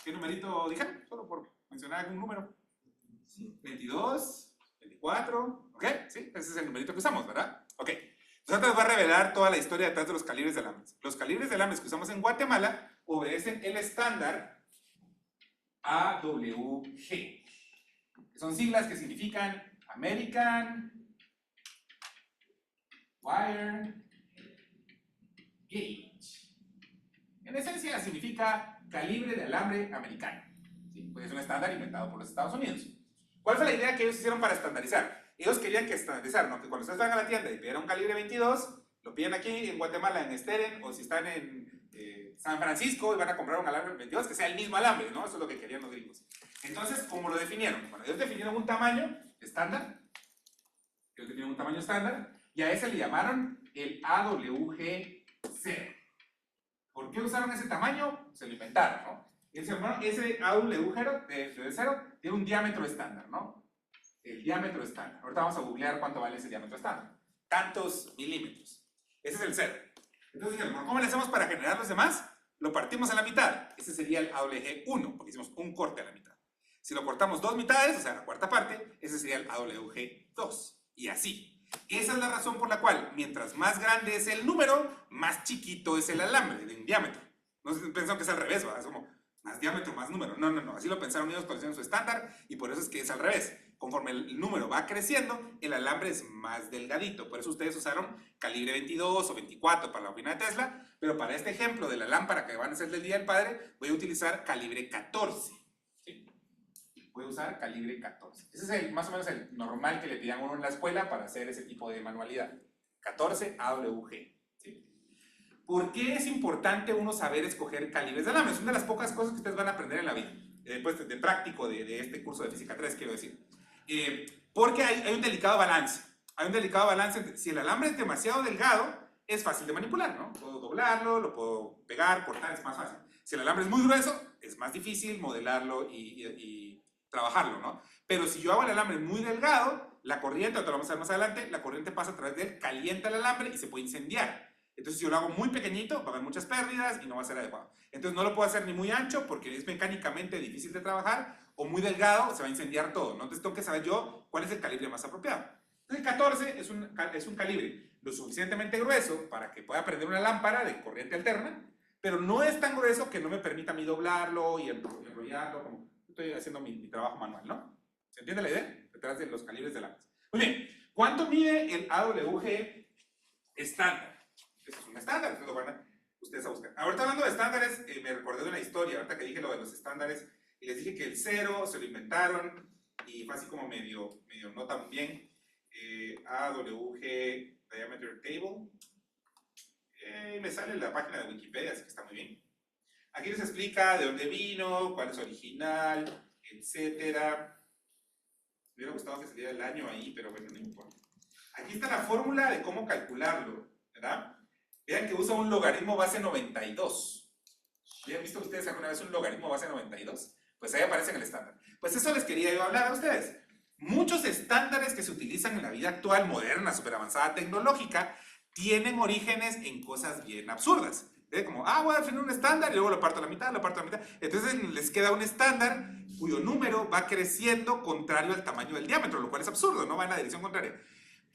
¿qué numerito dijeron? Solo por mencionar algún número. 22, 24, ¿ok? Sí, ese es el numerito que usamos, ¿verdad? Ok. Entonces les voy a revelar toda la historia detrás de los calibres de alambres. Los calibres de alambres que usamos en Guatemala obedecen el estándar AWG, que son siglas que significan American Wire Gauge. En esencia significa calibre de alambre americano. ¿Sí? Pues es un estándar inventado por los Estados Unidos. ¿Cuál fue la idea que ellos hicieron para estandarizar? Ellos querían que estandarizar, ¿no? Que cuando ustedes van a la tienda y pidieran un calibre 22, lo piden aquí en Guatemala, en Steren, o si están en San Francisco y van a comprar un alambre 22, que sea el mismo alambre, ¿no? Eso es lo que querían los gringos. Entonces, ¿cómo lo definieron? Bueno, ellos definieron un tamaño estándar. Y a ese le llamaron el AWG0. ¿Por qué usaron ese tamaño? Se lo inventaron, ¿no? Ese AWG0 tiene un diámetro estándar, ¿no? El diámetro estándar. Ahorita vamos a googlear cuánto vale ese diámetro estándar. Tantos milímetros. Ese es el 0. Entonces, ¿cómo le hacemos para generar los demás? Lo partimos a la mitad. Ese sería el AWG1, porque hicimos un corte a la mitad. Si lo cortamos 2 mitades, o sea, la cuarta parte, ese sería el AWG2. Y así. Esa es la razón por la cual, mientras más grande es el número, más chiquito es el alambre en diámetro. No sé si pensaron que es al revés, ¿verdad? Es como más diámetro, más número. No. Así lo pensaron ellos cuando hicieron su estándar y por eso es que es al revés. Conforme el número va creciendo, el alambre es más delgadito. Por eso ustedes usaron calibre 22 o 24 para la bobina de Tesla, pero para este ejemplo de la lámpara que van a hacer del Día del Padre, voy a utilizar calibre 14. Voy a usar calibre 14. Ese es más o menos el normal que le pidan a uno en la escuela para hacer ese tipo de manualidad. 14 AWG. ¿Sí? ¿Por qué es importante uno saber escoger calibres de alambre? Es una de las pocas cosas que ustedes van a aprender en la vida. Pues de práctico de este curso de Física 3, quiero decir. Porque hay un delicado balance. Hay un delicado balance entre si el alambre es demasiado delgado, es fácil de manipular, ¿no? Puedo doblarlo, lo puedo pegar, cortar, es más fácil. Si el alambre es muy grueso, es más difícil modelarlo y trabajarlo, ¿no? Pero si yo hago el alambre muy delgado, la corriente, ahorita lo vamos a ver más adelante, la corriente pasa a través de él, calienta el alambre y se puede incendiar. Entonces, si yo lo hago muy pequeñito, va a haber muchas pérdidas y no va a ser adecuado. Entonces, no lo puedo hacer ni muy ancho porque es mecánicamente difícil de trabajar, o muy delgado, se va a incendiar todo, ¿no? Entonces, tengo que saber yo cuál es el calibre más apropiado. Entonces, el 14 es un calibre lo suficientemente grueso para que pueda prender una lámpara de corriente alterna, pero no es tan grueso que no me permita a mí doblarlo y enrollarlo, como estoy haciendo mi trabajo manual, ¿no? ¿Se entiende la idea? Detrás de los calibres de lámparas. Muy bien, ¿cuánto mide el AWG estándar? Eso es un estándar, entonces lo van a ustedes a buscar. Ahorita hablando de estándares, me recordé de una historia, ahorita que dije lo de los estándares, y les dije que el 0 se lo inventaron, y fue así como medio no tan bien. AWG Diameter Table. Me sale en la página de Wikipedia, así que está muy bien. Aquí les explica de dónde vino, cuál es original, etcétera. Me hubiera gustado que saliera el año ahí, pero bueno, no importa. Aquí está la fórmula de cómo calcularlo, ¿verdad? Vean que usa un logaritmo base 92. ¿Habían visto ustedes alguna vez un logaritmo base 92? Pues ahí aparece en el estándar. Pues eso les quería yo hablar a ustedes. Muchos estándares que se utilizan en la vida actual, moderna, súper avanzada, tecnológica, tienen orígenes en cosas bien absurdas. Como, voy a definir un estándar y luego lo parto a la mitad, lo parto a la mitad. Entonces les queda un estándar cuyo número va creciendo contrario al tamaño del diámetro, lo cual es absurdo, no va en la dirección contraria.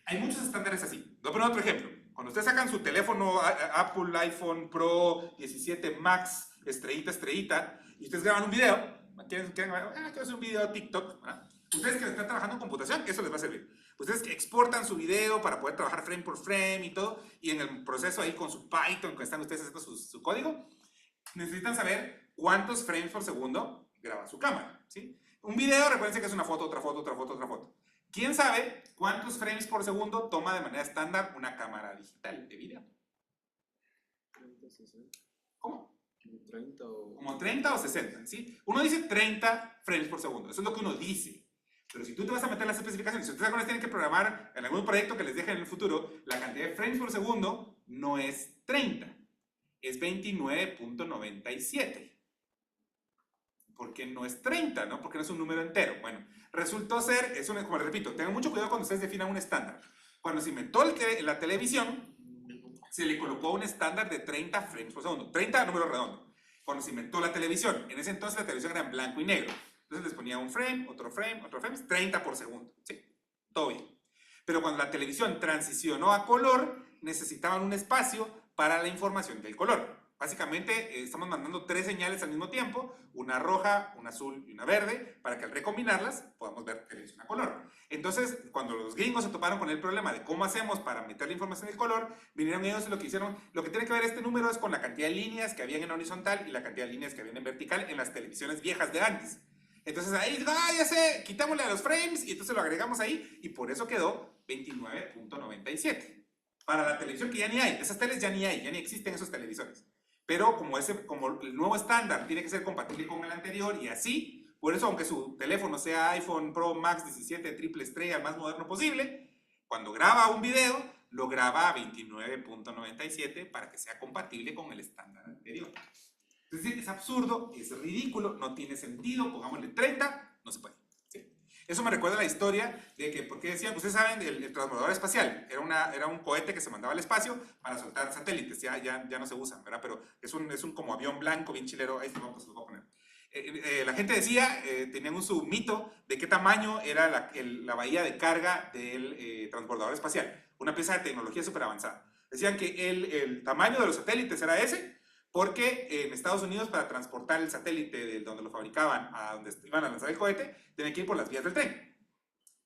Hay muchos estándares así. Voy a poner otro ejemplo. Cuando ustedes sacan su teléfono Apple iPhone Pro 17 Max, estrellita, y ustedes graban un video, quiero hacer un video a TikTok, ¿verdad? Ustedes que están trabajando en computación, eso les va a servir. Ustedes que exportan su video para poder trabajar frame por frame y todo, y en el proceso ahí con su Python, que están ustedes haciendo su código, necesitan saber cuántos frames por segundo graba su cámara, ¿sí? Un video, recuerden que es una foto, otra foto, otra foto, otra foto. ¿Quién sabe cuántos frames por segundo toma de manera estándar una cámara digital de video? 30, 60. ¿Cómo? 30 o... Como 30 o 60, ¿sí? Uno dice 30 frames por segundo, eso es lo que uno dice. Pero si tú te vas a meter en las especificaciones, si ustedes alguna vez tienen que programar en algún proyecto que les dejen en el futuro, la cantidad de frames por segundo no es 30, es 29.97. ¿Por qué no es 30, no? Porque no es un número entero. Bueno, resultó ser, como les repito, tengan mucho cuidado cuando ustedes definan un estándar. Cuando se inventó la televisión, se le colocó un estándar de 30 frames por segundo, 30 número redondo. Cuando se inventó la televisión, en ese entonces la televisión era en blanco y negro. Entonces les ponía un frame, otro frame, 30 por segundo. Sí, todo bien. Pero cuando la televisión transicionó a color, necesitaban un espacio para la información del color. Básicamente estamos mandando 3 señales al mismo tiempo, una roja, una azul y una verde, para que al recombinarlas podamos ver televisión a color. Entonces, cuando los gringos se toparon con el problema de cómo hacemos para meter la información del color, vinieron ellos y lo que hicieron, lo que tiene que ver este número es con la cantidad de líneas que habían en horizontal y la cantidad de líneas que habían en vertical en las televisiones viejas de antes. Entonces ahí, ya sé, quitámosle a los frames y entonces lo agregamos ahí y por eso quedó 29.97. Para la televisión que ya ni hay, esas teles ya ni hay, ya ni existen esos televisores. Pero como el nuevo estándar tiene que ser compatible con el anterior y así, por eso aunque su teléfono sea iPhone Pro Max 17 triple estrella, el más moderno posible, cuando graba un video, lo graba a 29.97 para que sea compatible con el estándar anterior. Es decir, es absurdo, es ridículo, no tiene sentido, pongámosle 30, no se puede. ¿Sí? Eso me recuerda la historia de que, porque decían, ustedes saben, el transbordador espacial era un cohete que se mandaba al espacio para soltar satélites, ya no se usan, ¿verdad? Pero es un como avión blanco, bien chilero, ahí se lo voy a poner. La gente decía, tenían un mito de qué tamaño era la bahía de carga del transbordador espacial, una pieza de tecnología súper avanzada. Decían que el tamaño de los satélites era ese, porque en Estados Unidos para transportar el satélite de donde lo fabricaban a donde iban a lanzar el cohete, tenían que ir por las vías del tren.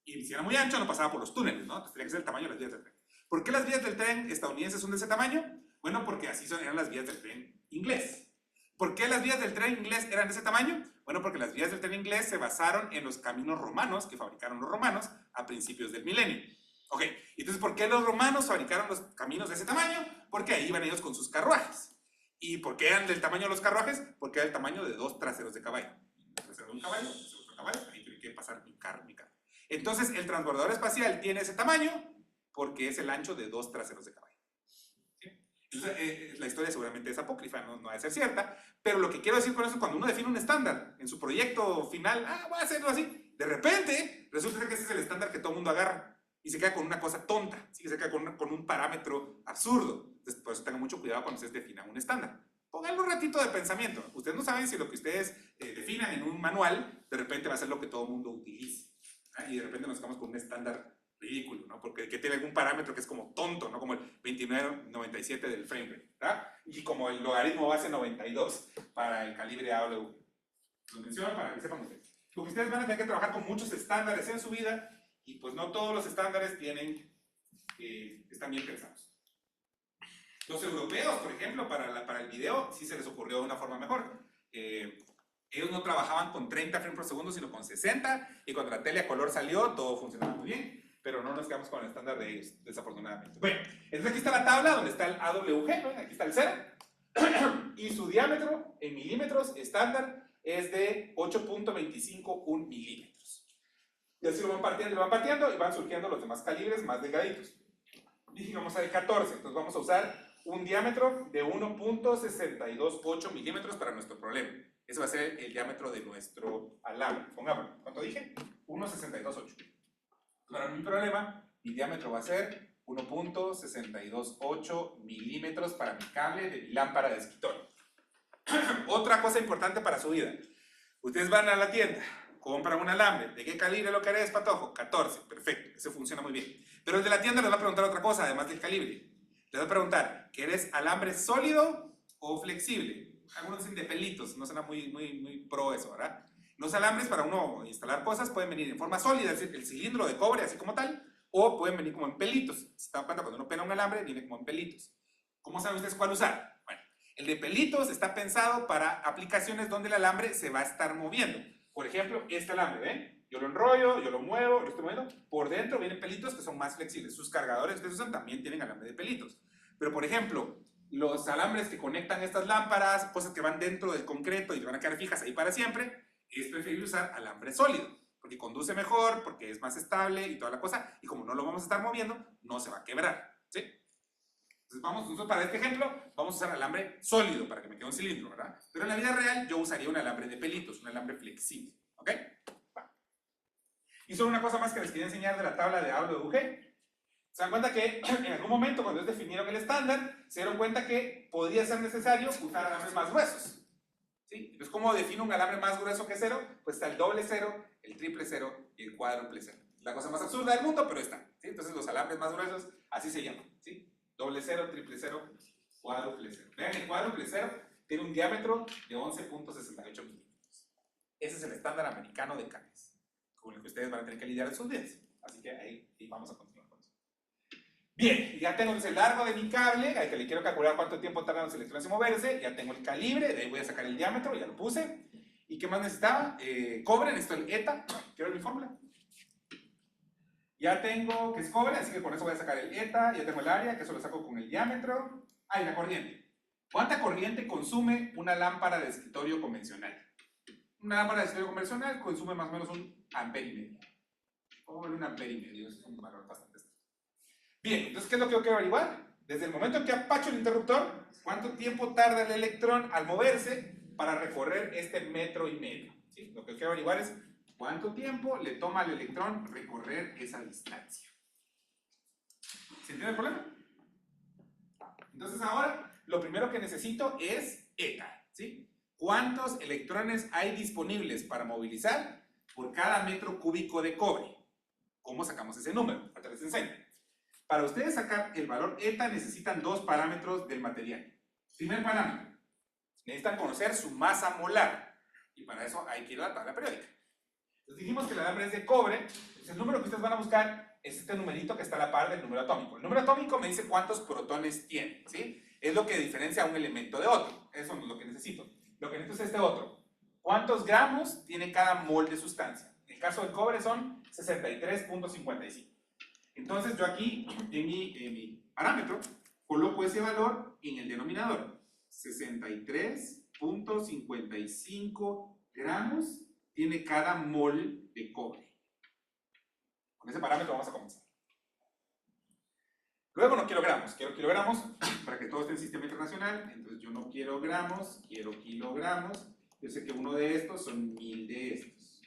Y si era muy ancho, no pasaba por los túneles, ¿no? Entonces tenía que ser el tamaño de las vías del tren. ¿Por qué las vías del tren estadounidenses son de ese tamaño? Bueno, porque así eran las vías del tren inglés. ¿Por qué las vías del tren inglés eran de ese tamaño? Bueno, porque las vías del tren inglés se basaron en los caminos romanos que fabricaron los romanos a principios del milenio. Ok, entonces, ¿por qué los romanos fabricaron los caminos de ese tamaño? Porque ahí iban ellos con sus carruajes. ¿Y por qué eran del tamaño de los carruajes? Porque era el tamaño de 2 traseros de caballo. Un trasero de un caballo, otro caballo, ahí tiene que pasar mi carro. Entonces, el transbordador espacial tiene ese tamaño porque es el ancho de 2 traseros de caballo. ¿Sí? Entonces, la historia seguramente es apócrifa, no ha de ser cierta, pero lo que quiero decir con eso es cuando uno define un estándar en su proyecto final, voy a hacerlo así, de repente resulta que ese es el estándar que todo el mundo agarra. y se queda con una cosa tonta, ¿sí? Se queda con un parámetro absurdo. Entonces, por eso tengan mucho cuidado cuando ustedes definan un estándar. Pónganle un ratito de pensamiento. Ustedes no saben si lo que ustedes definan en un manual de repente va a ser lo que todo el mundo utilice. Y de repente nos quedamos con un estándar ridículo, ¿no? Porque que tiene algún parámetro que es como tonto, ¿no? Como el 2997 del frame rate, ¿verdad? Y como el logaritmo base 92 para el calibre AW. Lo menciono para que sepan ustedes. Porque ustedes van a tener que trabajar con muchos estándares en su vida y pues no todos los estándares están bien pensados. Los europeos, por ejemplo, para el video, sí se les ocurrió de una forma mejor. Ellos no trabajaban con 30 frames por segundo, sino con 60, y cuando la tele a color salió, todo funcionaba muy bien, pero no nos quedamos con el estándar de ellos, desafortunadamente. Bueno, entonces aquí está la tabla donde está el AWG, ¿no? Aquí está el 0, y su diámetro en milímetros estándar es de 8.251 milímetros. Y así lo van partiendo y van surgiendo los demás calibres más delgaditos. Y vamos a ver 14, entonces vamos a usar un diámetro de 1.628 milímetros para nuestro problema. Ese va a ser el diámetro de nuestro alambre. Pongámoslo. ¿Cuánto dije? 1.628. Para mi problema, mi diámetro va a ser 1.628 milímetros para mi cable de mi lámpara de escritorio. Otra cosa importante para su vida. Ustedes van a la tienda, compran un alambre. ¿De qué calibre lo querés, Patojo? 14. Perfecto. Eso funciona muy bien. Pero el de la tienda les va a preguntar otra cosa, además del calibre. Les va a preguntar, ¿quieres alambre sólido o flexible? Algunos dicen de pelitos, no suena muy pro eso, ¿verdad? Los alambres para uno instalar cosas pueden venir en forma sólida, es decir, el cilindro de cobre así como tal, o pueden venir como en pelitos. ¿Se dan cuenta? Cuando uno pela un alambre, viene como en pelitos. ¿Cómo saben ustedes cuál usar? Bueno, el de pelitos está pensado para aplicaciones donde el alambre se va a estar moviendo. Por ejemplo, este alambre, ¿ven? Yo lo enrollo, yo lo muevo, lo estoy moviendo. Por dentro vienen pelitos que son más flexibles. Sus cargadores que ustedes usan también tienen alambre de pelitos. Pero, por ejemplo, los alambres que conectan estas lámparas, cosas que van dentro del concreto y van a quedar fijas ahí para siempre, es preferible usar alambre sólido, porque conduce mejor, porque es más estable y toda la cosa, y como no lo vamos a estar moviendo, no se va a quebrar, ¿sí? Entonces nosotros para este ejemplo, vamos a usar alambre sólido para que me quede un cilindro, ¿verdad? Pero en la vida real yo usaría un alambre de pelitos, un alambre flexible, ¿ok? Va. Y solo una cosa más que les quería enseñar de la tabla de AWG. Se dan cuenta que en algún momento cuando ellos definieron el estándar, se dieron cuenta que podría ser necesario usar alambres más gruesos. ¿Sí? Entonces, ¿cómo defino un alambre más grueso que 0? Pues está el doble 0, el triple 0 y el cuádruple 0. La cosa más absurda del mundo, pero está. ¿Sí? Entonces los alambres más gruesos así se llaman. ¿Sí? Doble 0, triple 0, cuádruple 0. Vean, el cuádruple 0 tiene un diámetro de 11.68 milímetros. Ese es el estándar americano de cables, con el que ustedes van a tener que lidiar en sus días. Así que ahí vamos a continuar. Bien, ya tengo el largo de mi cable, al que le quiero calcular cuánto tiempo tardan los electrones en moverse, ya tengo el calibre, de ahí voy a sacar el diámetro, ya lo puse. ¿Y qué más necesitaba? Cobre, necesito el eta, quiero mi fórmula. Ya tengo que es cobre, así que con eso voy a sacar el eta, ya tengo el área, que eso lo saco con el diámetro. Ah, y la corriente. ¿Cuánta corriente consume una lámpara de escritorio convencional? Una lámpara de escritorio convencional consume más o menos 1,5 amperes. ¿Cómo ver 1,5 amperes? Es un valor bastante. Bien, entonces, ¿qué es lo que yo quiero averiguar? Desde el momento en que apacho el interruptor, ¿cuánto tiempo tarda el electrón al moverse para recorrer este 1,5 metros? ¿Sí? Lo que yo quiero averiguar es cuánto tiempo le toma al electrón recorrer esa distancia. ¿Se entiende el problema? Entonces ahora, lo primero que necesito es eta, ¿sí? ¿Cuántos electrones hay disponibles para movilizar por cada metro cúbico de cobre? ¿Cómo sacamos ese número? Ahorita les enseño. Para ustedes sacar el valor eta necesitan dos parámetros del material. Primer parámetro, necesitan conocer su masa molar. Y para eso hay que ir a la tabla periódica. Entonces dijimos que el alambre es de cobre. Entonces el número que ustedes van a buscar es este numerito que está a la par del número atómico. El número atómico me dice cuántos protones tiene, ¿sí? Es lo que diferencia a un elemento de otro. Eso no es lo que necesito. Lo que necesito es este otro. ¿Cuántos gramos tiene cada mol de sustancia? En el caso del cobre son 63.55. Entonces yo aquí, en mi parámetro, coloco ese valor en el denominador. 63.55 gramos tiene cada mol de cobre. Con ese parámetro vamos a comenzar. Luego no quiero gramos, quiero kilogramos para que todo esté en sistema internacional. Entonces yo no quiero gramos, quiero kilogramos. Yo sé que uno de estos son 1000 de estos.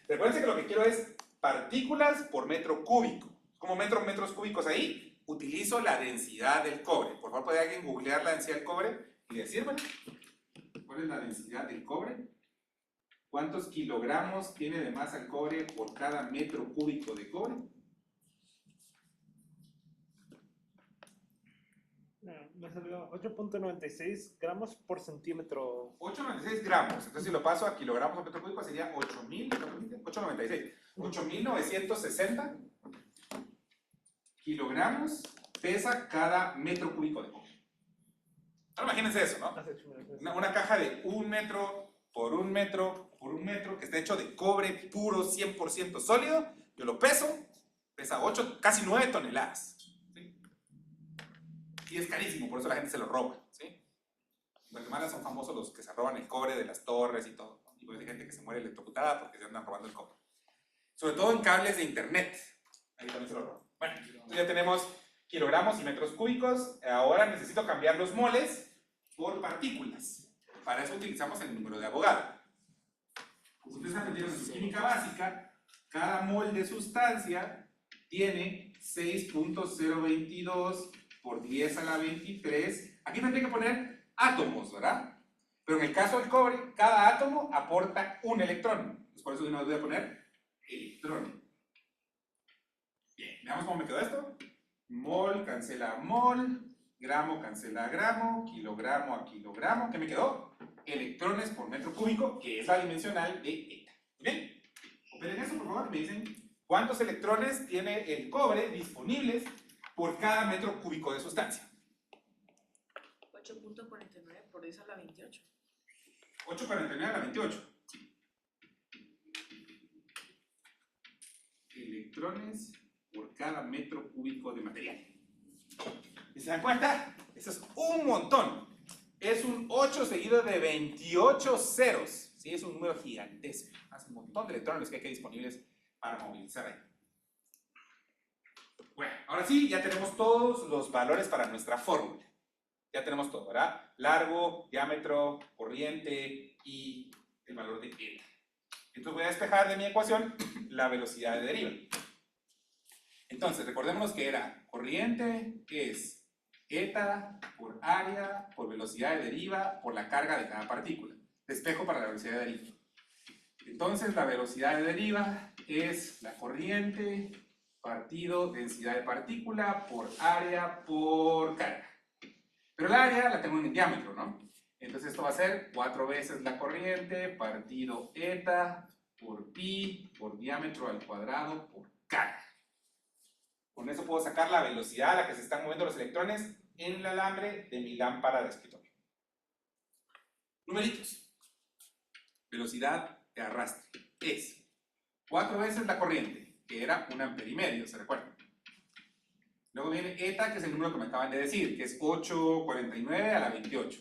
Recuerden que lo que quiero es partículas por metro cúbico. Como metros cúbicos ahí, utilizo la densidad del cobre. Por favor, ¿puede alguien googlear la densidad del cobre y decirme cuál es la densidad del cobre? ¿Cuántos kilogramos tiene de masa el cobre por cada metro cúbico de cobre? Me salió 8.96 gramos por centímetro. 8,96 gramos. Entonces, si lo paso a kilogramos por metro cúbico, sería 8.960 kilogramos pesa cada metro cúbico de cobre. Ahora imagínense eso, ¿no? Una caja de 1 metro por 1 metro por 1 metro que está hecho de cobre puro 100% sólido. Yo lo peso, pesa 8, casi 9 toneladas. ¿Sí? Y es carísimo, por eso la gente se lo roba. ¿Sí? En Guatemala son famosos los que se roban el cobre de las torres y todo, ¿no? Y pues hay gente que se muere electrocutada porque se andan robando el cobre. Sobre todo en cables de internet. Ahí también se lo roban. Bueno, entonces ya tenemos kilogramos y metros cúbicos. Ahora necesito cambiar los moles por partículas. Para eso utilizamos el número de Avogadro. Como ustedes aprendieron en su química básica, cada mol de sustancia tiene 6.022 por 10 a la 23. Aquí tendría que poner átomos, ¿verdad? Pero en el caso del cobre, cada átomo aporta un electrón. Entonces, por eso no voy a poner electrón. Bien, veamos cómo me quedó esto. Mol cancela mol, gramo cancela gramo, kilogramo a kilogramo. ¿Qué me quedó? Electrones por metro cúbico, que es la dimensional de eta. ¿Bien? Operen eso, por favor. Me dicen cuántos electrones tiene el cobre disponibles por cada metro cúbico de sustancia. 8.49 por 10 a la 28. 8,49 a la 28. Electrones por cada metro cúbico de material. ¿Y se dan cuenta? Eso es un montón. Es un 8 seguido de 28 ceros. ¿Sí? Es un número gigantesco. Hace un montón de electrones que hay disponibles para movilizar ahí. Bueno, ahora sí, ya tenemos todos los valores para nuestra fórmula. Ya tenemos todo, ¿verdad? Largo, diámetro, corriente y el valor de eta. Entonces voy a despejar de mi ecuación la velocidad de deriva. Entonces, recordémonos que era corriente, que es eta por área, por velocidad de deriva, por la carga de cada partícula. Despejo para la velocidad de deriva. Entonces, la velocidad de deriva es la corriente partido densidad de partícula por área por carga. Pero el área la tengo en el diámetro, ¿no? Entonces esto va a ser 4 veces la corriente partido eta por pi por diámetro al cuadrado por carga. Con eso puedo sacar la velocidad a la que se están moviendo los electrones en el alambre de mi lámpara de escritorio. Numeritos. Velocidad de arrastre es 4 veces la corriente, que era 1,5 amperes, ¿se recuerdan? Luego viene eta, que es el número que me acaban de decir, que es 8,49 a la 28.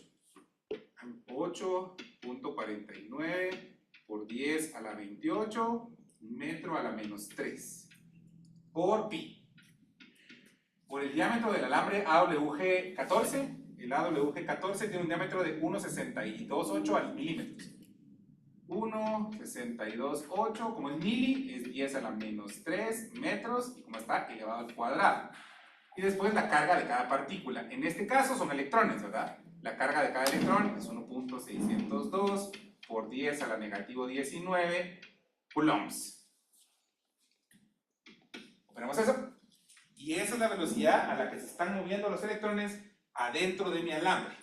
8.49 por 10 a la 28 metro a la menos 3 por pi. Por el diámetro del alambre AWG14, el AWG14 tiene un diámetro de 1,628 al milímetros. 1,628, como es mili, es 10 a la menos 3 metros, y como está elevado al cuadrado. Y después la carga de cada partícula. En este caso son electrones, ¿verdad? La carga de cada electrón es 1.602 por 10 a la negativo 19 coulombs. ¿Operamos eso? Y esa es la velocidad a la que se están moviendo los electrones adentro de mi alambre.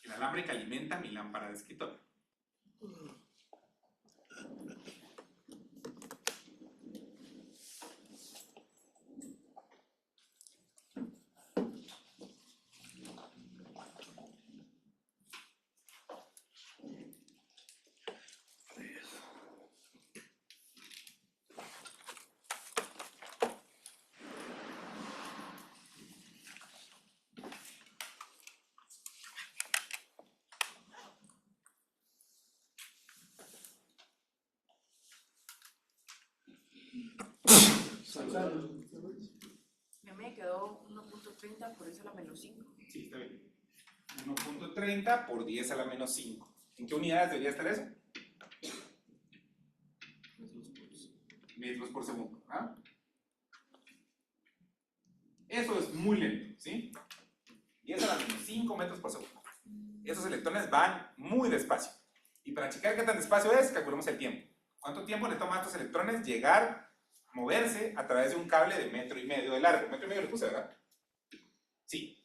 El alambre que alimenta mi lámpara de escritorio. Ya me quedó 1.30 por 10 a la menos 5. Sí, está bien. 1.30 por 10 a la menos 5. ¿En qué unidades debería estar eso? metros por segundo. ¿Ah? Eso es muy lento, ¿sí? 10 a la menos 5 metros por segundo. Esos electrones van muy despacio. Y para checar qué tan despacio es, calculemos el tiempo. ¿Cuánto tiempo le toma a estos electrones llegar, moverse a través de un cable de 1,5 metros de largo? 1,5 metros le puse, ¿verdad? Sí.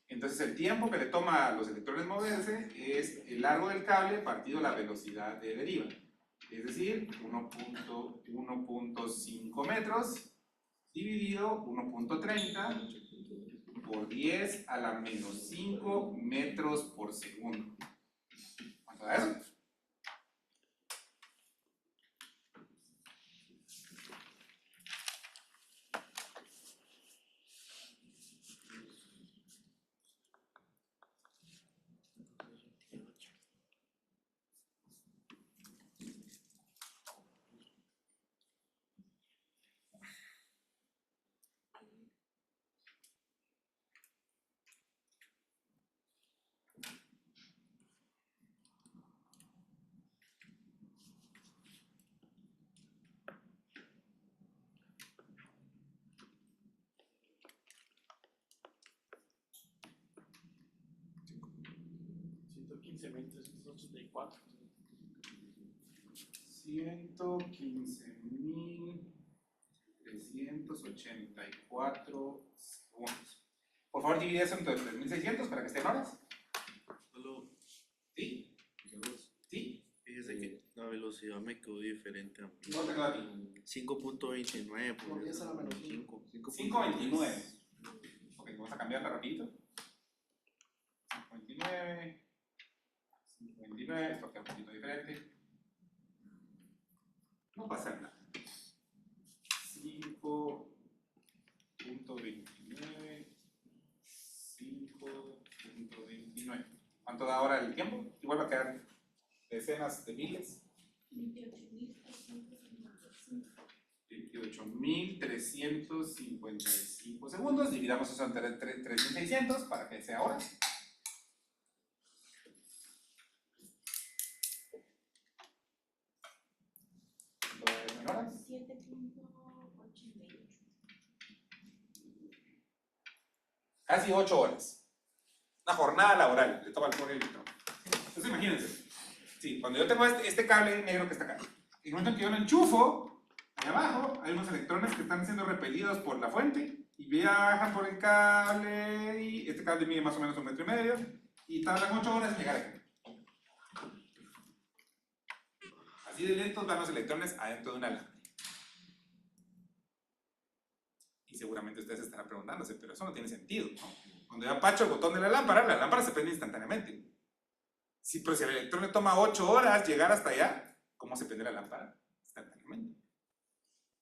Entonces el tiempo que le toma a los electrones moverse es el largo del cable partido la velocidad de deriva. Es decir, 1.5 metros dividido 1.30 por 10 a la menos 5 metros por segundo. ¿Cuánto da eso? $115,384. 115.384 segundos. Por favor, divide eso entre 3.600 para que estén horas. Solo, ¿Sí? ¿Sí? fíjese que la velocidad me quedó diferente a mí. ¿Cómo te quedó a ti? 5.29 Por por 10 a la menos 5. 5.29. Ok, vamos a cambiarla rapidito. 5.29. 5.29, esto queda un poquito diferente. No pasa nada. 5.29. 5.29. ¿Cuánto da ahora el tiempo? Igual va a quedar decenas de miles. 28.355 segundos. Dividamos eso entre 3.600 para que sea hora. Horas. 7.88. Casi 8 horas. Una jornada laboral le toma al pobre electrón. Entonces imagínense. Sí, cuando yo tengo este cable negro que está acá, en el momento que yo lo enchufo, ahí abajo hay unos electrones que están siendo repelidos por la fuente y viajan por el cable y este cable mide más o menos 1,5 metros y tardan 8 horas en llegar aquí. Así de lentos van los electrones adentro de una lámpara. Y seguramente ustedes estarán preguntándose, pero eso no tiene sentido, ¿no? Cuando yo apacho el botón de la lámpara se prende instantáneamente. Sí, pero si al electrón le toma 8 horas llegar hasta allá, ¿cómo se prende la lámpara? Instantáneamente.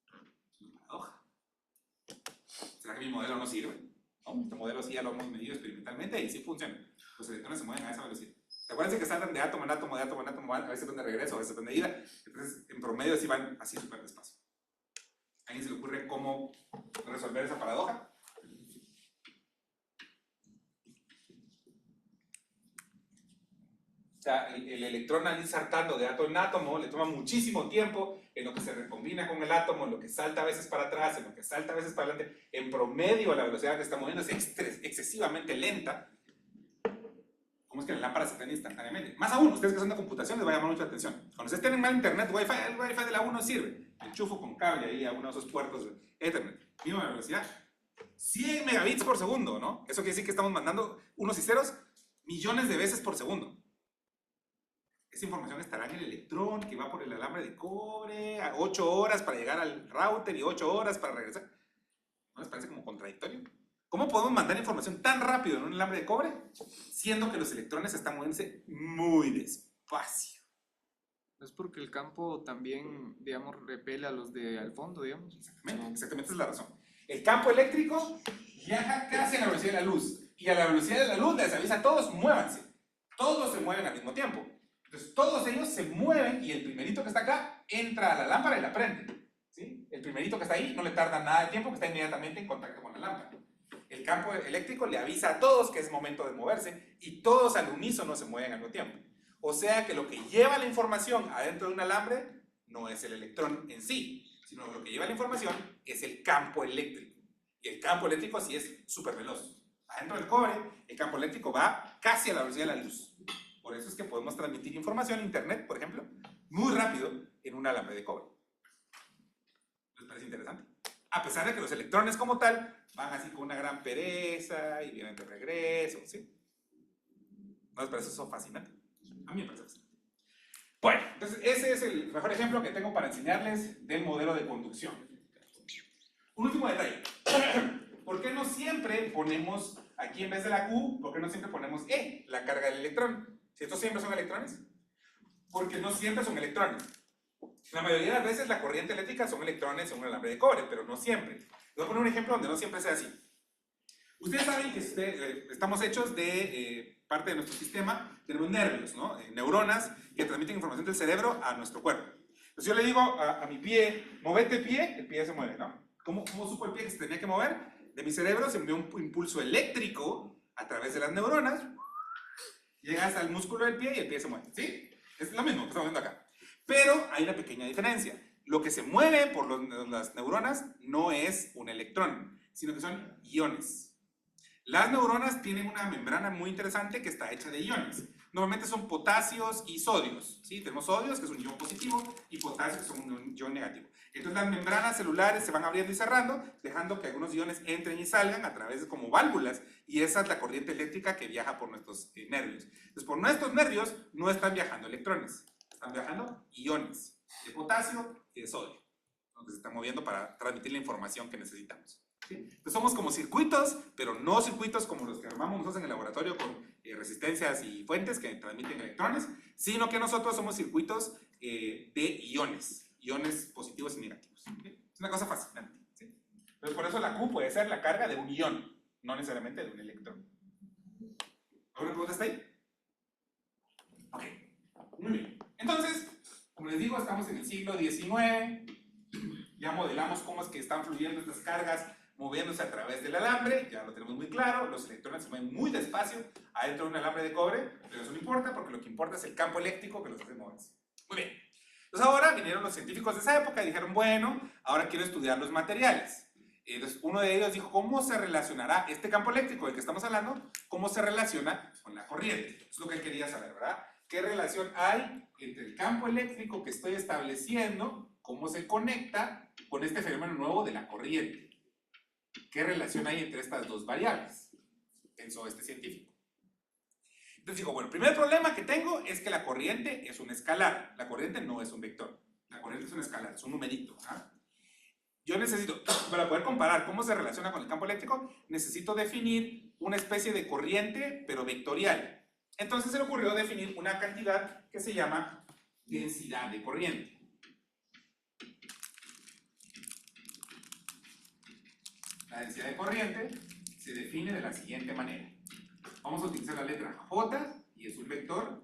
Es una paradoja. ¿Será que mi modelo no sirve? No, este modelo sí ya lo hemos medido experimentalmente y sí funciona. Los electrones se mueven a esa velocidad. Acuérdense que saltan de átomo en átomo, de átomo en átomo, a veces van de regreso, a veces van de ida. Entonces, en promedio sí van así súper despacio. ¿A alguien se le ocurre cómo resolver esa paradoja? O sea, el electrón al ir saltando de átomo en átomo le toma muchísimo tiempo en lo que se recombina con el átomo, en lo que salta a veces para atrás, en lo que salta a veces para adelante. En promedio, la velocidad que está moviendo es excesivamente lenta. ¿Cómo es que la lámpara se prende instantáneamente? Más aún, ustedes que son de computación les va a llamar mucho la atención. Cuando ustedes tienen mal internet, Wi-Fi, el Wi-Fi de la 1 sirve. Enchufo con cable ahí a uno de esos puertos de Ethernet. Misma velocidad. 100 megabits por segundo, ¿no? Eso quiere decir que estamos mandando unos y ceros millones de veces por segundo. Esa información estará en el electrón que va por el alambre de cobre a 8 horas para llegar al router y 8 horas para regresar. ¿No les parece como contradictorio? ¿Cómo podemos mandar información tan rápido en un alambre de cobre, siendo que los electrones están moviéndose muy despacio? Es porque el campo también, digamos, repele a los de al fondo, digamos. Exactamente, esa es la razón. El campo eléctrico viaja casi a la velocidad de la luz. Y a la velocidad de la luz les avisa a todos, muévanse. Todos se mueven al mismo tiempo. Entonces todos ellos se mueven y el primerito que está acá entra a la lámpara y la prende. ¿Sí? El primerito que está ahí no le tarda nada de tiempo, que está inmediatamente en contacto con la lámpara. El campo eléctrico le avisa a todos que es momento de moverse y todos al unísono se mueven al mismo tiempo. O sea que lo que lleva la información adentro de un alambre no es el electrón en sí, sino lo que lleva la información es el campo eléctrico. Y el campo eléctrico sí es súper veloz. Adentro del cobre, el campo eléctrico va casi a la velocidad de la luz. Por eso es que podemos transmitir información a internet, por ejemplo, muy rápido en un alambre de cobre. ¿Les parece interesante? A pesar de que los electrones como tal van así con una gran pereza y vienen de regreso, ¿sí? ¿No les parece eso fascinante? A mí me parece fascinante. Bueno, entonces ese es el mejor ejemplo que tengo para enseñarles del modelo de conducción. Un último detalle. ¿Por qué no siempre ponemos aquí en vez de la Q, por qué no siempre ponemos E, la carga del electrón? Si estos siempre son electrones. Porque no siempre son electrones. La mayoría de las veces la corriente eléctrica son electrones en un alambre de cobre, pero no siempre. Les voy a poner un ejemplo donde no siempre sea así. Ustedes saben que estamos hechos de parte de nuestro sistema, tenemos nervios, ¿no? Neuronas que transmiten información del cerebro a nuestro cuerpo. Entonces yo le digo a mi pie, movete pie, el pie se mueve, ¿no? ¿Cómo supo el pie que se tenía que mover? De mi cerebro se envió un impulso eléctrico a través de las neuronas, llega hasta el músculo del pie y el pie se mueve, ¿sí? Es lo mismo que estamos viendo acá. Pero hay una pequeña diferencia. Lo que se mueve por las neuronas no es un electrón, sino que son iones. Las neuronas tienen una membrana muy interesante que está hecha de iones. Normalmente son potasios y sodios, ¿sí? Tenemos sodios, que es un ion positivo, y potasios, que son un ion negativo. Entonces las membranas celulares se van abriendo y cerrando, dejando que algunos iones entren y salgan a través de como válvulas, y esa es la corriente eléctrica que viaja por nuestros nervios. Entonces por nuestros nervios no están viajando electrones, están viajando iones de potasio y de sodio, donde se están moviendo para transmitir la información que necesitamos. ¿Sí? Entonces somos como circuitos, pero no circuitos como los que armamos nosotros en el laboratorio con resistencias y fuentes que transmiten electrones, sino que nosotros somos circuitos de iones positivos y negativos. ¿Sí? Es una cosa fascinante. ¿Sí? Entonces por eso la Q puede ser la carga de un ion, no necesariamente de un electrón. ¿Alguna pregunta hasta ahí? Ok, muy bien. Entonces, como les digo, estamos en el siglo XIX, ya modelamos cómo es que están fluyendo estas cargas moviéndose a través del alambre, ya lo tenemos muy claro, los electrones se mueven muy despacio adentro de un alambre de cobre, pero eso no importa porque lo que importa es el campo eléctrico que los hace moverse. Muy bien. Entonces ahora vinieron los científicos de esa época y dijeron, bueno, ahora quiero estudiar los materiales. Entonces uno de ellos dijo, ¿cómo se relacionará este campo eléctrico del que estamos hablando? ¿Cómo se relaciona con la corriente? Eso es lo que él quería saber, ¿verdad? ¿Qué relación hay entre el campo eléctrico que estoy estableciendo, cómo se conecta con este fenómeno nuevo de la corriente? ¿Qué relación hay entre estas dos variables? Pensó este científico. Entonces dijo, bueno, el primer problema que tengo es que la corriente es un escalar. La corriente no es un vector. La corriente es un escalar, es un numerito. ¿Ah? Yo necesito, para poder comparar cómo se relaciona con el campo eléctrico, necesito definir una especie de corriente, pero vectorial. Entonces se le ocurrió definir una cantidad que se llama densidad de corriente. La densidad de corriente se define de la siguiente manera. Vamos a utilizar la letra J, y es un vector,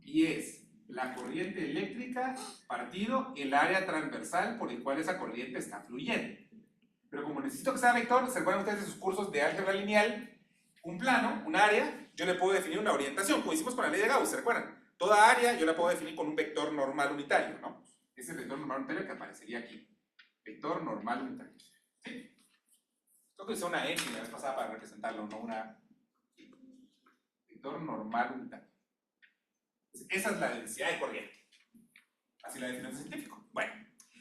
y es la corriente eléctrica partido el área transversal por el cual esa corriente está fluyendo. Pero como necesito que sea vector, ¿se acuerdan ustedes de sus cursos de álgebra lineal? Un plano, un área, yo le puedo definir una orientación, como hicimos con la ley de Gauss, ¿se recuerdan? Toda área yo la puedo definir con un vector normal unitario, ¿no? Ese vector normal unitario que aparecería aquí. Vector normal unitario. ¿Sí? Creo que usé una N la vez pasada para representarlo, no una... Vector normal unitario. Entonces, esa es la densidad de corriente. Así la definió el científico. Bueno,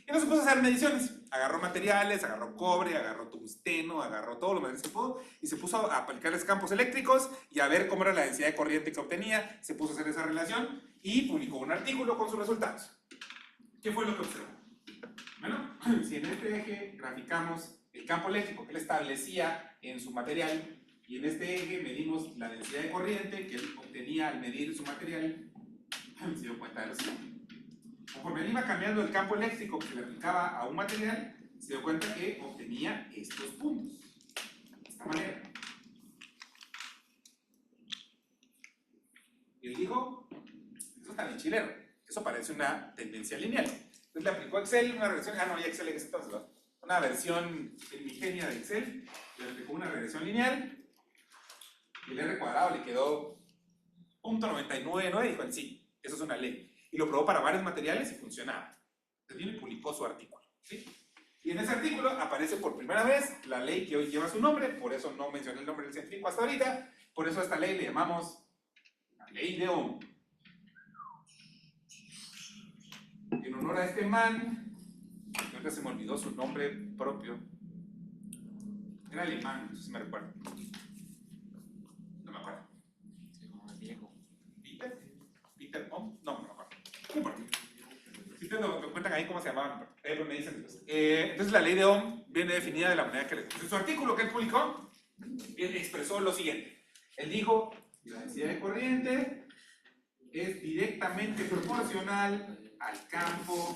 y nos puso a hacer mediciones. Agarró materiales, agarró cobre, agarró tungsteno, agarró todos los materiales que pudo y se puso a aplicarles campos eléctricos y a ver cómo era la densidad de corriente que obtenía. Se puso a hacer esa relación y publicó un artículo con sus resultados. ¿Qué fue lo que observó? Bueno, si en este eje graficamos el campo eléctrico que él establecía en su material y en este eje medimos la densidad de corriente que él obtenía al medir su material, se dio cuenta de lo siguiente. Conforme él iba cambiando el campo eléctrico que le aplicaba a un material, se dio cuenta que obtenía estos puntos, de esta manera. Y él dijo, eso está bien chileno, eso parece una tendencia lineal. Entonces le aplicó a Excel una regresión, no había Excel en ese entonces, ¿no? Una versión primigenia de Excel, le aplicó una regresión lineal, y el R cuadrado le quedó 0.999 y dijo, sí, eso es una ley. Y lo probó para varios materiales y funcionaba. Entonces vino y publicó su artículo. ¿Sí? Y en ese artículo aparece por primera vez la ley que hoy lleva su nombre, por eso no mencioné el nombre del científico hasta ahorita, por eso a esta ley le llamamos la ley de Ohm. En honor a este man, ahorita se me olvidó su nombre propio, era alemán, no sé si me recuerdo. No me acuerdo. ¿Peter Ohm? No me acuerdo. No importa. Si ustedes me cuentan ahí cómo se llamaban, me dicen después. Entonces la ley de Ohm viene definida de la manera que les... En su artículo que él publicó, él expresó lo siguiente. Él dijo, la densidad de corriente es directamente proporcional al campo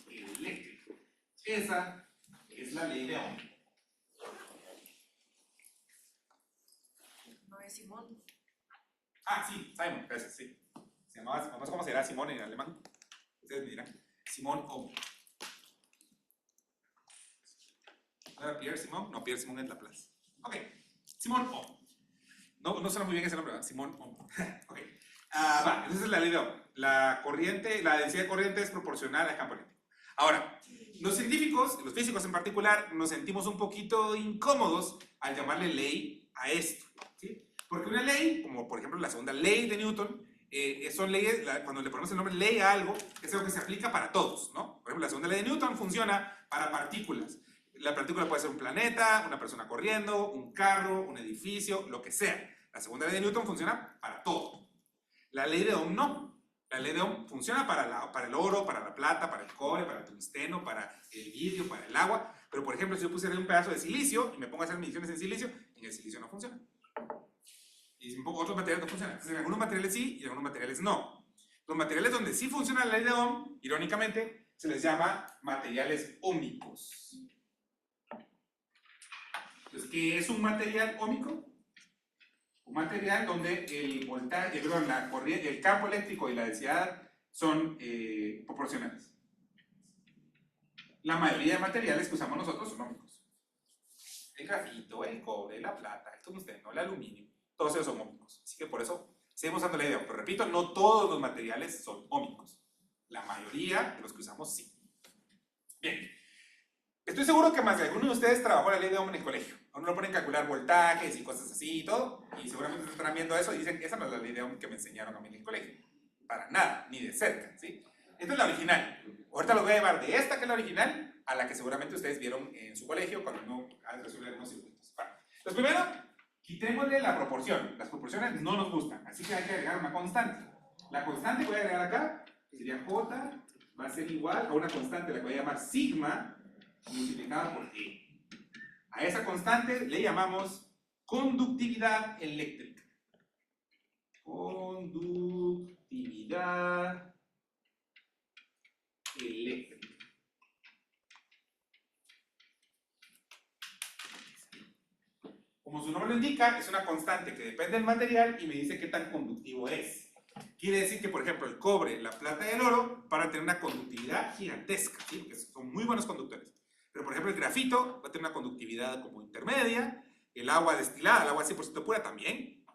eléctrico. Esa es la ley de Ohm. No es Simón. Ah, sí, Simon, gracias, sí. Se llamaba, no sé cómo será Simón en alemán. Ustedes me dirán. Simón Ohm. ¿No era Pierre Simón? No, Pierre Simón es Laplace. Ok, Simón Ohm. No suena muy bien ese nombre, ¿verdad? Simón Ohm. Ok. Va, entonces es la ley de Ohm. La corriente, la densidad de corriente es proporcional al campo eléctrico. Ahora, los científicos, los físicos en particular, nos sentimos un poquito incómodos al llamarle ley a esto, ¿sí? Porque una ley, como por ejemplo la segunda ley de Newton, son leyes, cuando le ponemos el nombre ley a algo, es algo que se aplica para todos, ¿no? Por ejemplo, la segunda ley de Newton funciona para partículas. La partícula puede ser un planeta, una persona corriendo, un carro, un edificio, lo que sea. La segunda ley de Newton funciona para todo. La ley de Ohm no. La ley de Ohm funciona para el oro, para la plata, para el cobre, para el tungsteno, para el vidrio, para el agua. Pero, por ejemplo, si yo pusiera un pedazo de silicio y me pongo a hacer mediciones en el silicio no funciona. Y si me pongo otros materiales no funcionan. Entonces, en algunos materiales sí y en algunos materiales no. Los materiales donde sí funciona la ley de Ohm, irónicamente, se les llama materiales ómicos. Entonces, ¿qué es un material ómico? Un material donde el voltaje, la corriente, el campo eléctrico y la densidad son proporcionales. La mayoría de materiales que usamos nosotros son ómicos. El grafito, el cobre, la plata, el tungsteno, el aluminio, todos ellos son ómicos. Así que por eso seguimos usando la idea. Pero repito, no todos los materiales son ómicos. La mayoría de los que usamos sí. Bien. Estoy seguro que más de alguno de ustedes trabajó la ley de Ohm en el colegio. A uno lo ponen a calcular voltajes y cosas así y todo. Y seguramente estarán viendo eso y dicen, esa no es la ley de Ohm que me enseñaron a mí en el colegio. Para nada, ni de cerca, ¿sí? Esta es la original. Ahorita los voy a llevar de esta, que es la original, a la que seguramente ustedes vieron en su colegio cuando uno resuelve algunos circuitos. Bueno, entonces primero, quitémosle la proporción. Las proporciones no nos gustan, así que hay que agregar una constante. La constante que voy a agregar acá sería J, va a ser igual a una constante, la que voy a llamar sigma, multiplicada por E. A esa constante le llamamos conductividad eléctrica. Conductividad eléctrica. Como su nombre lo indica, es una constante que depende del material y me dice qué tan conductivo es. Quiere decir que, por ejemplo, el cobre, la plata y el oro van a tener una conductividad gigantesca, ¿sí? Porque son muy buenos conductores. Pero, por ejemplo, el grafito va a tener una conductividad como intermedia, el agua destilada, el agua 100% pura también,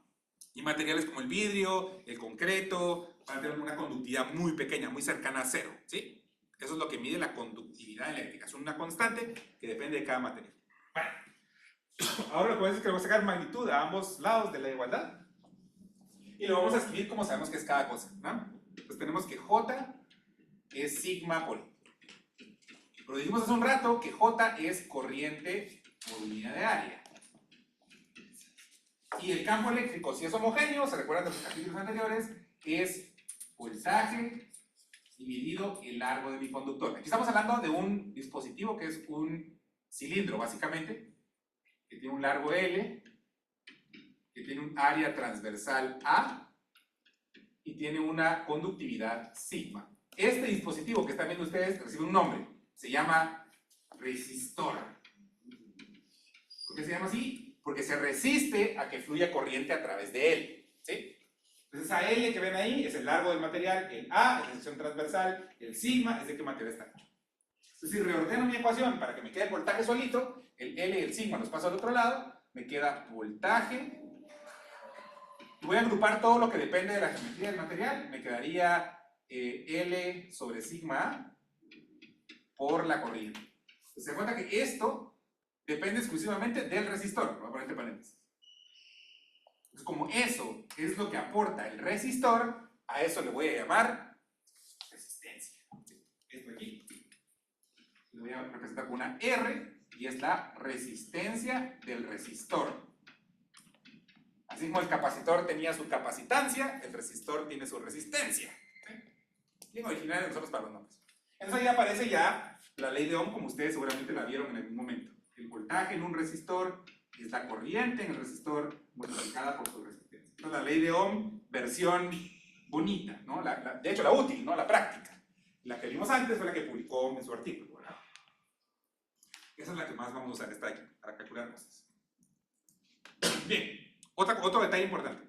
y materiales como el vidrio, el concreto, van a tener una conductividad muy pequeña, muy cercana a cero, ¿sí? Eso es lo que mide la conductividad eléctrica. Es una constante que depende de cada material. Bueno, ahora lo que voy a decir es que le voy a sacar magnitud a ambos lados de la igualdad y lo vamos a escribir como sabemos que es cada cosa, ¿no? Entonces tenemos que J es sigma por E. Pero dijimos hace un rato que J es corriente por unidad de área. Y el campo eléctrico, si es homogéneo, se recuerdan de los capítulos anteriores, es voltaje dividido el largo de mi conductor. Aquí estamos hablando de un dispositivo que es un cilindro, básicamente, que tiene un largo L, que tiene un área transversal A y tiene una conductividad sigma. Este dispositivo que están viendo ustedes recibe un nombre. Se llama resistor. ¿Por qué se llama así? Porque se resiste a que fluya corriente a través de él, ¿sí? Entonces esa L que ven ahí es el largo del material, el A es la sección transversal, el sigma es de qué material está hecho. Entonces si reordeno mi ecuación para que me quede el voltaje solito, el L y el sigma los paso al otro lado, me queda voltaje, y voy a agrupar todo lo que depende de la geometría del material, me quedaría L sobre sigma A por la corriente. Se da cuenta que esto depende exclusivamente del resistor. Voy a poner entre paréntesis. Entonces, como eso es lo que aporta el resistor, a eso le voy a llamar resistencia. Esto de aquí lo voy a representar con una R y es la resistencia del resistor. Así como el capacitor tenía su capacitancia, el resistor tiene su resistencia. Bien original nosotros para los nombres. Entonces ahí aparece ya la ley de Ohm, como ustedes seguramente la vieron en algún momento. El voltaje en un resistor es la corriente en el resistor multiplicada por su resistencia. Entonces la ley de Ohm, versión bonita, ¿no? De hecho la útil, ¿no? La práctica. La que vimos antes fue la que publicó Ohm en su artículo, ¿verdad? Esa es la que más vamos a usar, esta de aquí, para calcular cosas. Bien. Otro detalle importante.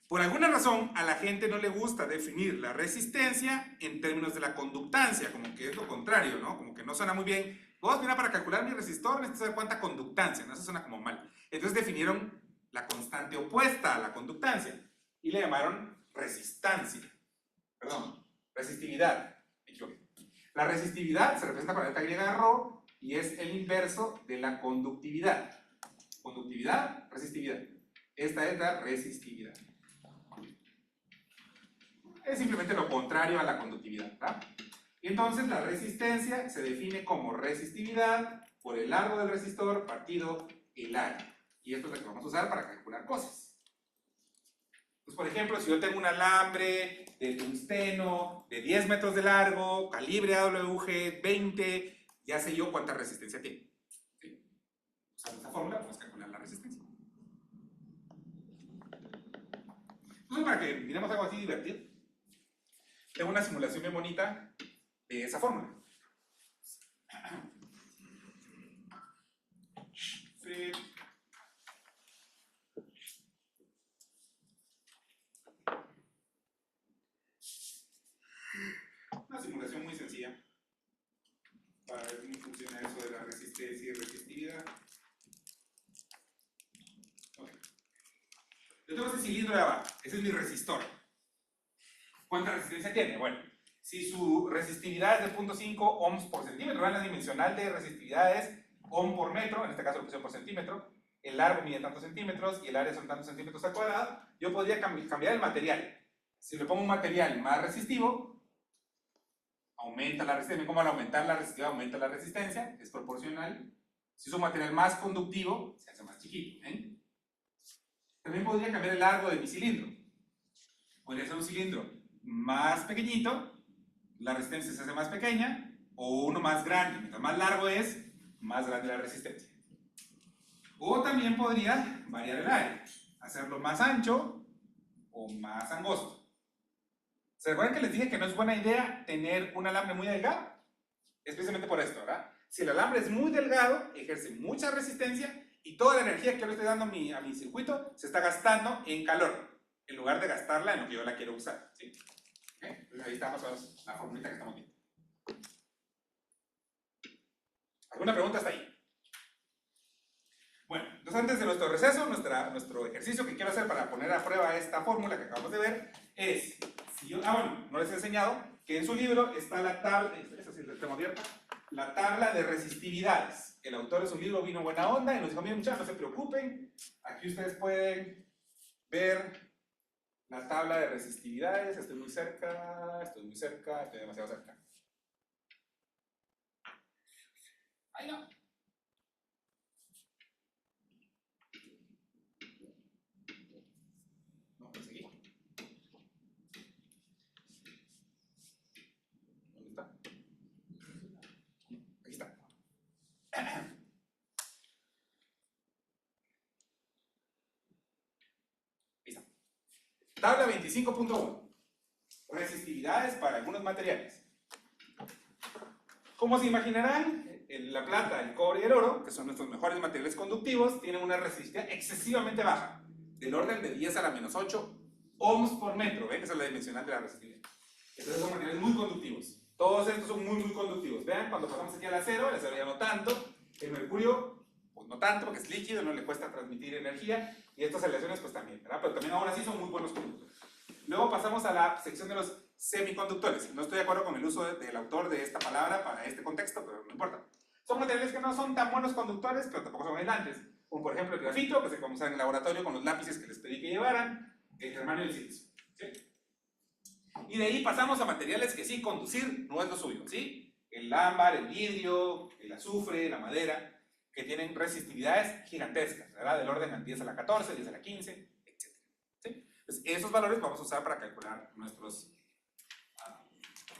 Por alguna razón, a la gente no le gusta definir la resistencia en términos de la conductancia, como que es lo contrario, ¿no? Como que no suena muy bien. Vos, mira, para calcular mi resistor necesito saber cuánta conductancia, ¿no? Eso suena como mal. Entonces definieron la constante opuesta a la conductancia y le llamaron resistancia. Perdón, resistividad. Me equivoqué. La resistividad se representa con la letra griega de rho y es el inverso de la conductividad. Conductividad, resistividad. Esta es la resistividad. Es simplemente lo contrario a la conductividad, ¿verdad? Y entonces la resistencia se define como resistividad por el largo del resistor partido el área. Y esto es lo que vamos a usar para calcular cosas. Pues por ejemplo, si yo tengo un alambre de tungsteno de 10 metros de largo, calibre AWG 20, ya sé yo cuánta resistencia tiene. ¿Sí? Usando esa fórmula podemos calcular la resistencia. Entonces, para que miremos algo así divertido, tengo una simulación bien bonita de esa fórmula. Sí. Una simulación muy sencilla para ver cómo funciona eso de la resistencia y resistividad. Okay. Yo tengo ese cilindro de abajo, ese es mi resistor. ¿Cuánta resistencia tiene? Bueno, si su resistividad es de 0.5 ohms por centímetro, la dimensional de resistividad es ohm por metro, en este caso lo puse por centímetro, el largo mide tantos centímetros y el área son tantos centímetros al cuadrado, yo podría cambiar el material. Si le pongo un material más resistivo, aumenta la resistencia. ¿Cómo al aumentar la resistividad aumenta la resistencia? Es proporcional. Si es un material más conductivo, se hace más chiquito. También podría cambiar el largo de mi cilindro. Podría ser un cilindro más pequeñito, la resistencia se hace más pequeña, o uno más grande. Mientras más largo es, más grande la resistencia. O también podría variar el área, hacerlo más ancho o más angosto. ¿Se recuerdan que les dije que no es buena idea tener un alambre muy delgado? Es precisamente por esto, ¿verdad? Si el alambre es muy delgado, ejerce mucha resistencia y toda la energía que yo le estoy dando a mi circuito se está gastando en calor, en lugar de gastarla en lo que yo la quiero usar, ¿sí? ¿Okay? Entonces ahí está más o menos la formulita que estamos viendo. ¿Alguna pregunta hasta ahí? Bueno, entonces antes de nuestro receso, nuestro ejercicio que quiero hacer para poner a prueba esta fórmula que acabamos de ver es, si yo, bueno, no les he enseñado que en su libro está la tabla, esa sí la tengo abierta, la tabla de resistividades. El autor de su libro vino buena onda y nos dijo, miren muchachos, no se preocupen, aquí ustedes pueden ver la tabla de resistividades, estoy muy cerca, estoy demasiado cerca. ¡Ay, no! No, pues seguí. ¿Dónde está? Aquí está. Tabla 25.1. Resistividades para algunos materiales. Como se imaginarán, la plata, el cobre y el oro, que son nuestros mejores materiales conductivos, tienen una resistividad excesivamente baja, del orden de 10 a la menos 8 ohms por metro. ¿Ven? Esa es la dimensional de la resistividad. Entonces son materiales muy conductivos. Todos estos son muy conductivos. Vean, cuando pasamos aquí al acero, el acero ya no tanto, el mercurio, pues no tanto, porque es líquido, no le cuesta transmitir energía, y estas aleaciones pues también, ¿verdad? Pero también aún así son muy buenos conductores. Luego pasamos a la sección de los semiconductores. No estoy de acuerdo con el uso del autor de esta palabra para este contexto, pero no importa. Son materiales que no son tan buenos conductores, pero tampoco son aislantes. Como por ejemplo el grafito, que se vamos a usar en el laboratorio con los lápices que les pedí que llevaran, el germanio y el silicio. ¿Sí? Y de ahí pasamos a materiales que sí, conducir no es lo suyo, ¿sí? El ámbar, el vidrio, el azufre, la madera, que tienen resistividades gigantescas, ¿verdad? Del orden al 10 a la 14, 10 a la 15, etc. ¿Sí? Entonces, esos valores vamos a usar para calcular nuestros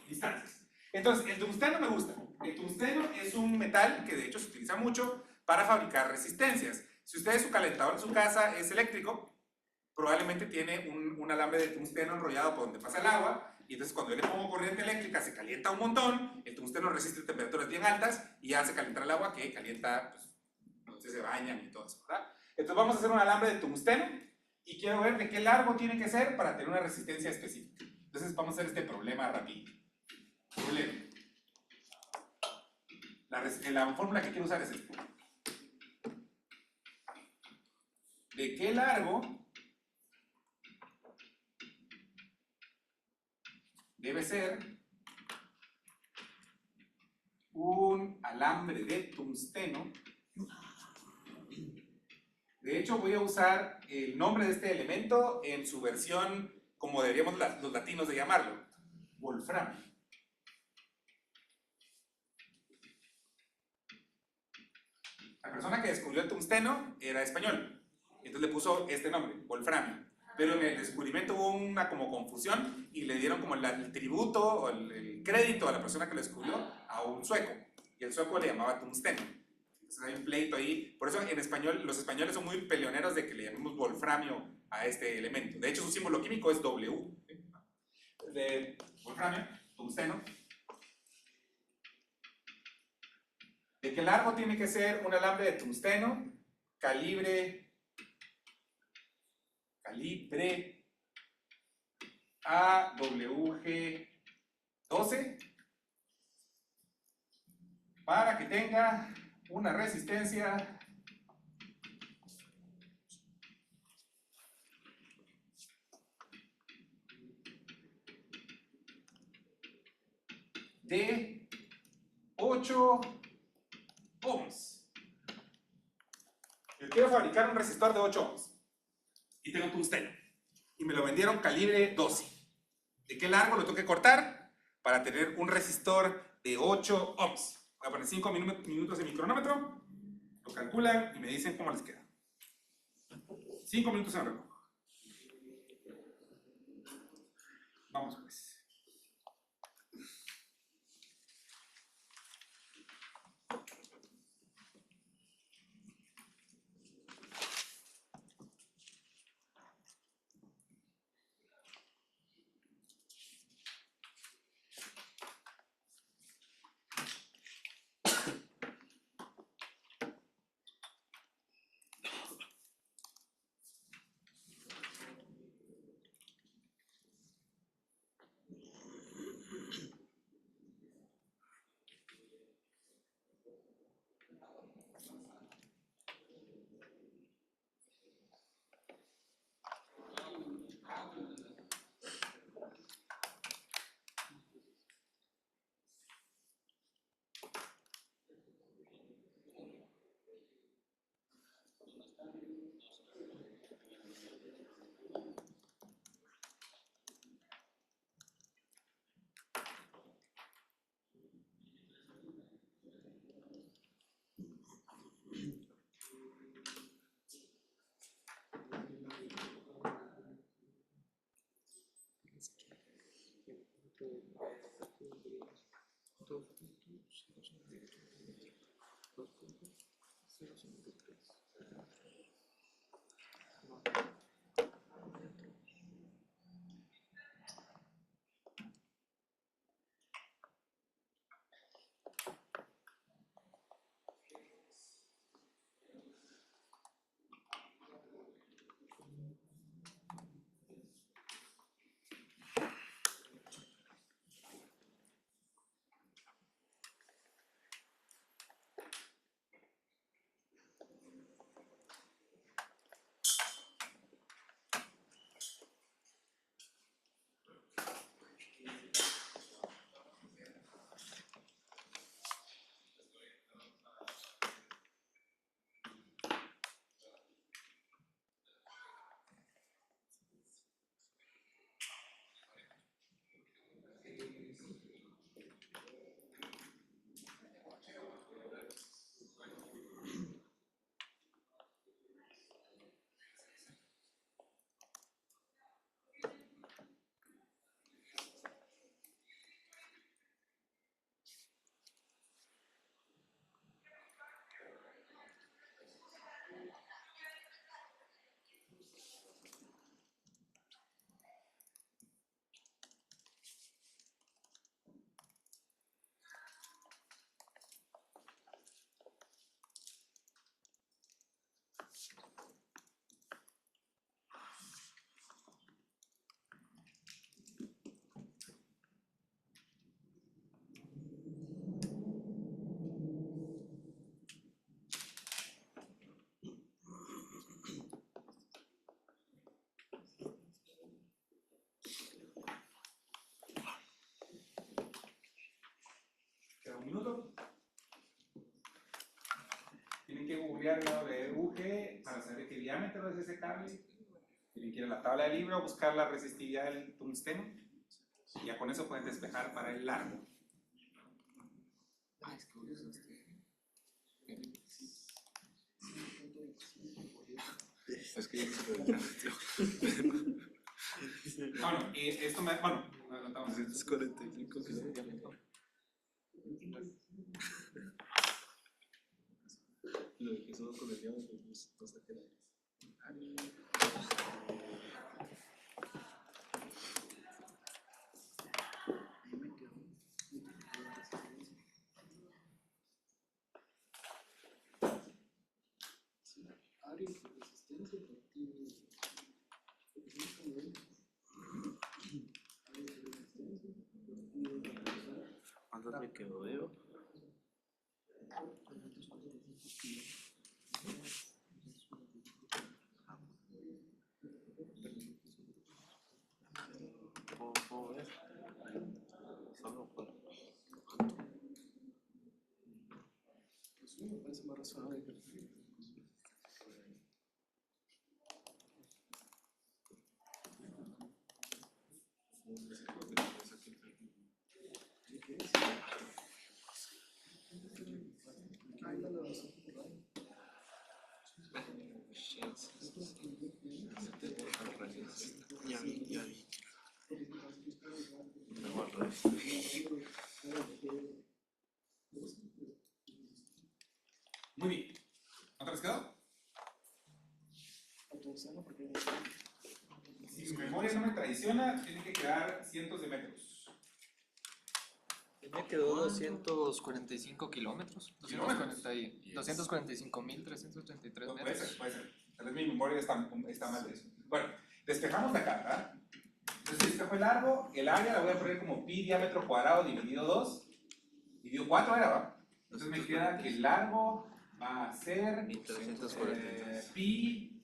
distancias. Entonces, el tungsteno me gusta. El tungsteno es un metal que de hecho se utiliza mucho para fabricar resistencias. Si ustedes su calentador en su casa es eléctrico, probablemente tiene un alambre de tungsteno enrollado por donde pasa el agua, y entonces cuando yo le pongo corriente eléctrica se calienta un montón, el tungsteno resiste temperaturas bien altas y hace calentar el agua que calienta, pues, entonces se bañan y todo eso, ¿verdad? Entonces vamos a hacer un alambre de tungsteno y quiero ver de qué largo tiene que ser para tener una resistencia específica. Entonces vamos a hacer este problema rápido. Problema. La fórmula que quiero usar es esta. ¿De qué largo debe ser un alambre de tungsteno? De hecho, voy a usar el nombre de este elemento en su versión, como deberíamos los latinos de llamarlo, wolframio. La persona que descubrió el tungsteno era español, entonces le puso este nombre, wolframio. Pero en el descubrimiento hubo una como confusión y le dieron como el tributo o el crédito a la persona que lo descubrió a un sueco, y el sueco le llamaba tungsteno. Entonces hay un pleito ahí. Por eso en español, los españoles son muy peleoneros de que le llamemos wolframio a este elemento. De hecho, su símbolo químico es W. De wolframio, tungsteno. ¿De qué largo tiene que ser un alambre de tungsteno? Calibre AWG12 para que tenga una resistencia de 8 ohms. Yo quiero fabricar un resistor de 8 ohms y tengo tungsteno y me lo vendieron calibre 12. ¿De qué largo lo tengo que cortar para tener un resistor de 8 ohms? Voy a poner 5 minutos en mi cronómetro, lo calculan y me dicen cómo les queda. 5 minutos en el reloj. Vamos pues. copiar el AWG para saber qué diámetro es ese cable. Si alguien quiere la tabla de libro, buscar la resistividad del tungsteno. Y ya con eso pueden despejar para el largo. Es que Bueno, esto me... Bueno, adelantamos. 245 kilómetros. Lo que solo con el diámetro, pues, no sé qué era. ¿Cuánto te quedó, Diego? ¿Puedo ver? Solo por... Me parece más razonable. Ya vi. No, al revés. Muy bien. ¿Cuánto les quedó? Si mi memoria no me traiciona, tiene que quedar cientos de metros. Me quedó 245 kilómetros. ¿Kilómetros? 245.333 No, puede metros. ser, puede ser. Tal vez mi memoria está mal de eso. Bueno, despejamos de acá, ¿verdad? Entonces, despejo el largo, el área la voy a poner como pi diámetro cuadrado dividido 2, dividido 4 era, ¿va? Entonces me queda que el largo va a ser 1343. pi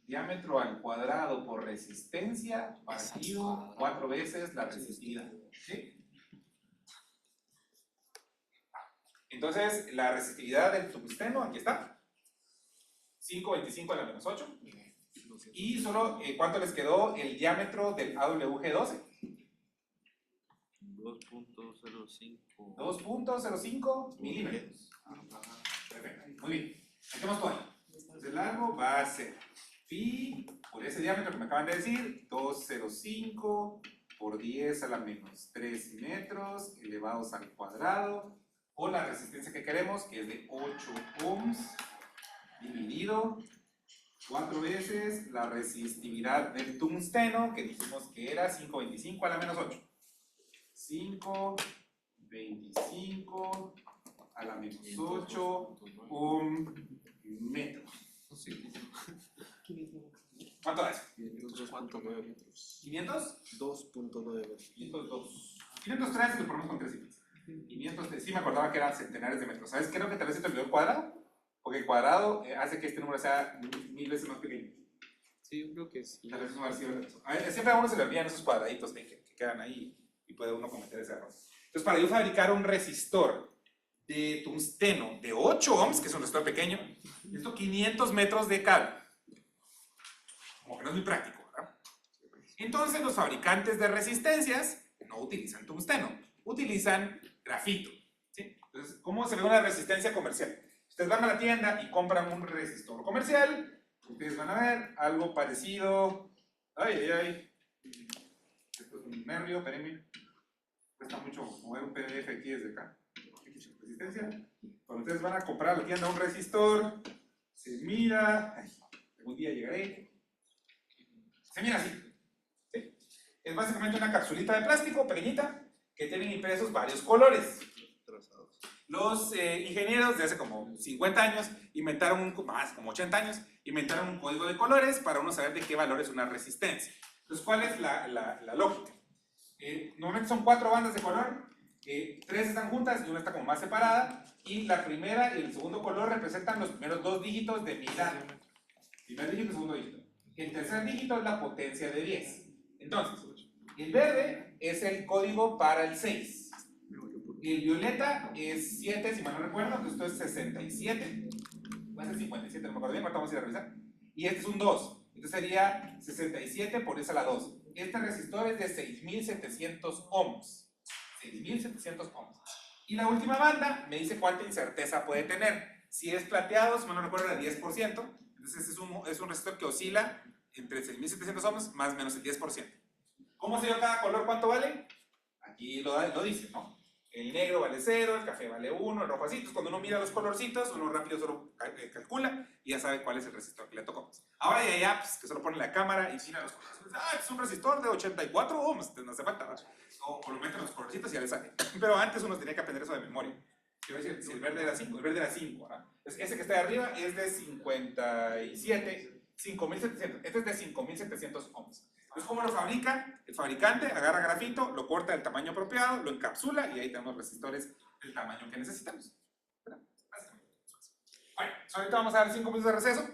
diámetro al cuadrado por resistencia partido 4 veces la resistividad. ¿Sí? Entonces, la resistividad del tungsteno, aquí está. 525 a la menos 8. Y solo, ¿cuánto les quedó el diámetro del AWG12? 2.05. 2.05 milímetros. Perfecto, muy bien. Hacemos todo ahí. Entonces el largo va a ser pi por ese diámetro que me acaban de decir, 205 por 10 a la menos 3 metros elevados al cuadrado, o la resistencia que queremos, que es de 8 ohms, dividido 4 veces la resistividad del tungsteno, que dijimos que era 525 a la menos 8. 525 a la menos 8 metro. ¿Cuánto es? 2.9 metros. 500. 2.9 metros. 502. 503 lo ponemos con 3 cifras. 503, sí me acordaba que eran centenares de metros. ¿Sabes? Creo que tal vez se te olvidó el cuadrado, porque el cuadrado hace que este número sea 1000 veces más pequeño. Sí, yo creo que sí. Tal vez no ha sido eso. Siempre a uno se le olvidan esos cuadraditos que quedan ahí y puede uno cometer ese error. Entonces, para yo fabricar un resistor de tungsteno de 8 ohms, que es un resistor pequeño, necesito 500 metros de cable. Como que no es muy práctico, ¿verdad? Entonces, los fabricantes de resistencias no utilizan tungsteno, utilizan grafito. ¿Sí? Entonces, ¿cómo se ve una resistencia comercial? Ustedes van a la tienda y compran un resistor comercial, ustedes van a ver algo parecido. Ay. Esto es un nervio, espérenme. Cuesta mucho mover un PDF aquí desde acá. Resistencia. Cuando ustedes van a comprar a la tienda un resistor, se mira. Algún día llegaré. Se mira así. ¿Sí? Es básicamente una capsulita de plástico pequeñita que tienen impresos varios colores. Los ingenieros de hace como 50 años inventaron, más como 80 años, inventaron un código de colores para uno saber de qué valor es una resistencia. Entonces, ¿cuál es la lógica? Normalmente son 4 bandas de color, 3 están juntas y una está como más separada, y la primera y el segundo color representan los primeros 2 dígitos de mi edad. Primer dígito y segundo dígito. El tercer dígito es la potencia de 10. Entonces, el verde es el código para el 6. El violeta es 7, si mal no recuerdo, entonces esto es 67. va a ser 57, no me acuerdo bien, ahorita vamos a ir a revisar. Y este es un 2, entonces sería 67 por esa la 2. Este resistor es de 6700 ohms. 6700 ohms. Y la última banda me dice cuánta incerteza puede tener. Si es plateado, si me lo recuerdo, era 10%. Entonces es un resistor que oscila entre 6700 ohms más o menos el 10%. ¿Cómo se dio cada color? ¿Cuánto vale? Aquí lo dice, ¿no? El negro vale 0, el café vale 1, el rojo así. Entonces cuando uno mira los colorcitos, uno rápido solo calcula y ya sabe cuál es el resistor que le tocó. Ahora hay apps que solo ponen la cámara y mira los colores. Es un resistor de 84 ohms, no hace falta, ¿no? O lo meten los colorcitos y ya le sale. Pero antes uno tenía que aprender eso de memoria. Quiero decir, si el verde era 5, el verde era 5. ¿no? Ese que está de arriba es de 57, 5700. Este es de 5700 ohms. Entonces, ¿cómo lo fabrica? El fabricante agarra grafito, lo corta del tamaño apropiado, lo encapsula y ahí tenemos resistores del tamaño que necesitamos. Bueno, ahorita vamos a dar 5 minutos de receso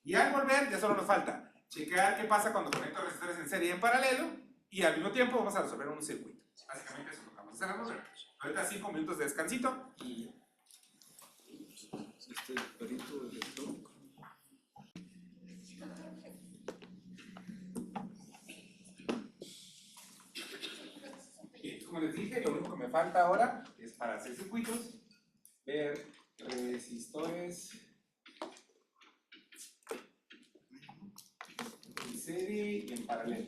y al volver ya solo nos falta chequear qué pasa cuando conecto resistores en serie y en paralelo y al mismo tiempo vamos a resolver un circuito. Básicamente eso es lo que vamos a hacer. Ahorita 5 minutos de descansito y... Este perito electrónico. Como les dije, lo único que me falta ahora es para hacer circuitos, ver resistores en serie y en paralelo.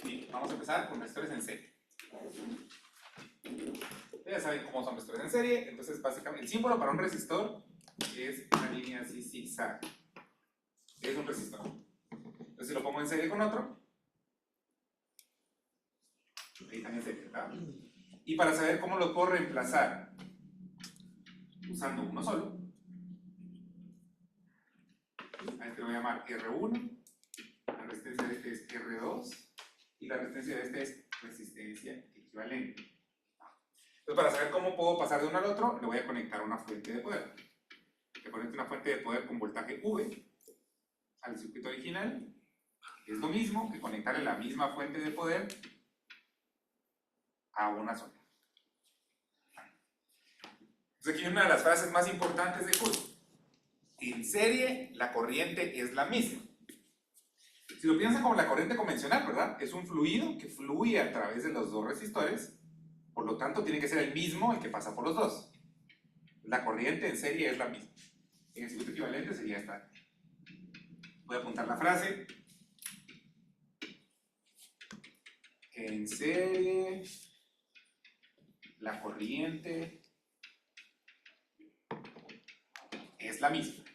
Bien, vamos a empezar con resistores en serie. Ya saben cómo son resistores en serie, entonces básicamente el símbolo para un resistor es una línea así zigzag. Es un resistor. Entonces si lo pongo en serie con otro, ahí están en serie, ¿verdad? Y para saber cómo lo puedo reemplazar usando uno solo, a este lo voy a llamar R1, la resistencia de este es R2 y la resistencia de este es resistencia equivalente. Entonces para saber cómo puedo pasar de uno al otro, le voy a conectar una fuente de poder. Le conecto una fuente de poder con voltaje V al circuito original. Es lo mismo que conectarle la misma fuente de poder a una sola. Entonces aquí una de las frases más importantes del curso. En serie la corriente es la misma. Si lo piensan como la corriente convencional, ¿verdad? Es un fluido que fluye a través de los dos resistores, por lo tanto tiene que ser el mismo el que pasa por los dos. La corriente en serie es la misma. En el circuito equivalente sería esta. Voy a apuntar la frase. En serie, la corriente es la misma.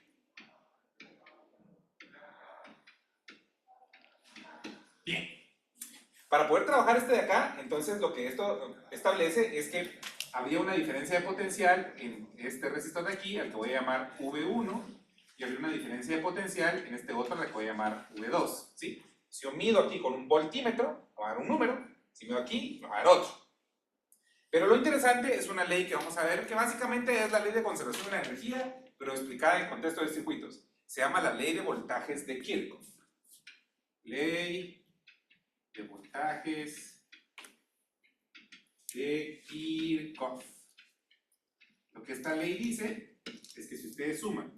Bien. Para poder trabajar este de acá, entonces lo que esto establece es que habría una diferencia de potencial en este resistor de aquí, al que voy a llamar V1, y habría una diferencia de potencial en este otro, al que voy a llamar V2, ¿sí? Si yo mido aquí con un voltímetro, me va a dar un número, si mido aquí, me va a dar otro. Pero lo interesante es una ley que vamos a ver, que básicamente es la ley de conservación de la energía, pero explicada en el contexto de circuitos. Se llama la ley de voltajes de Kirchhoff. Ley de voltajes de Kirchhoff. Lo que esta ley dice es que si ustedes suman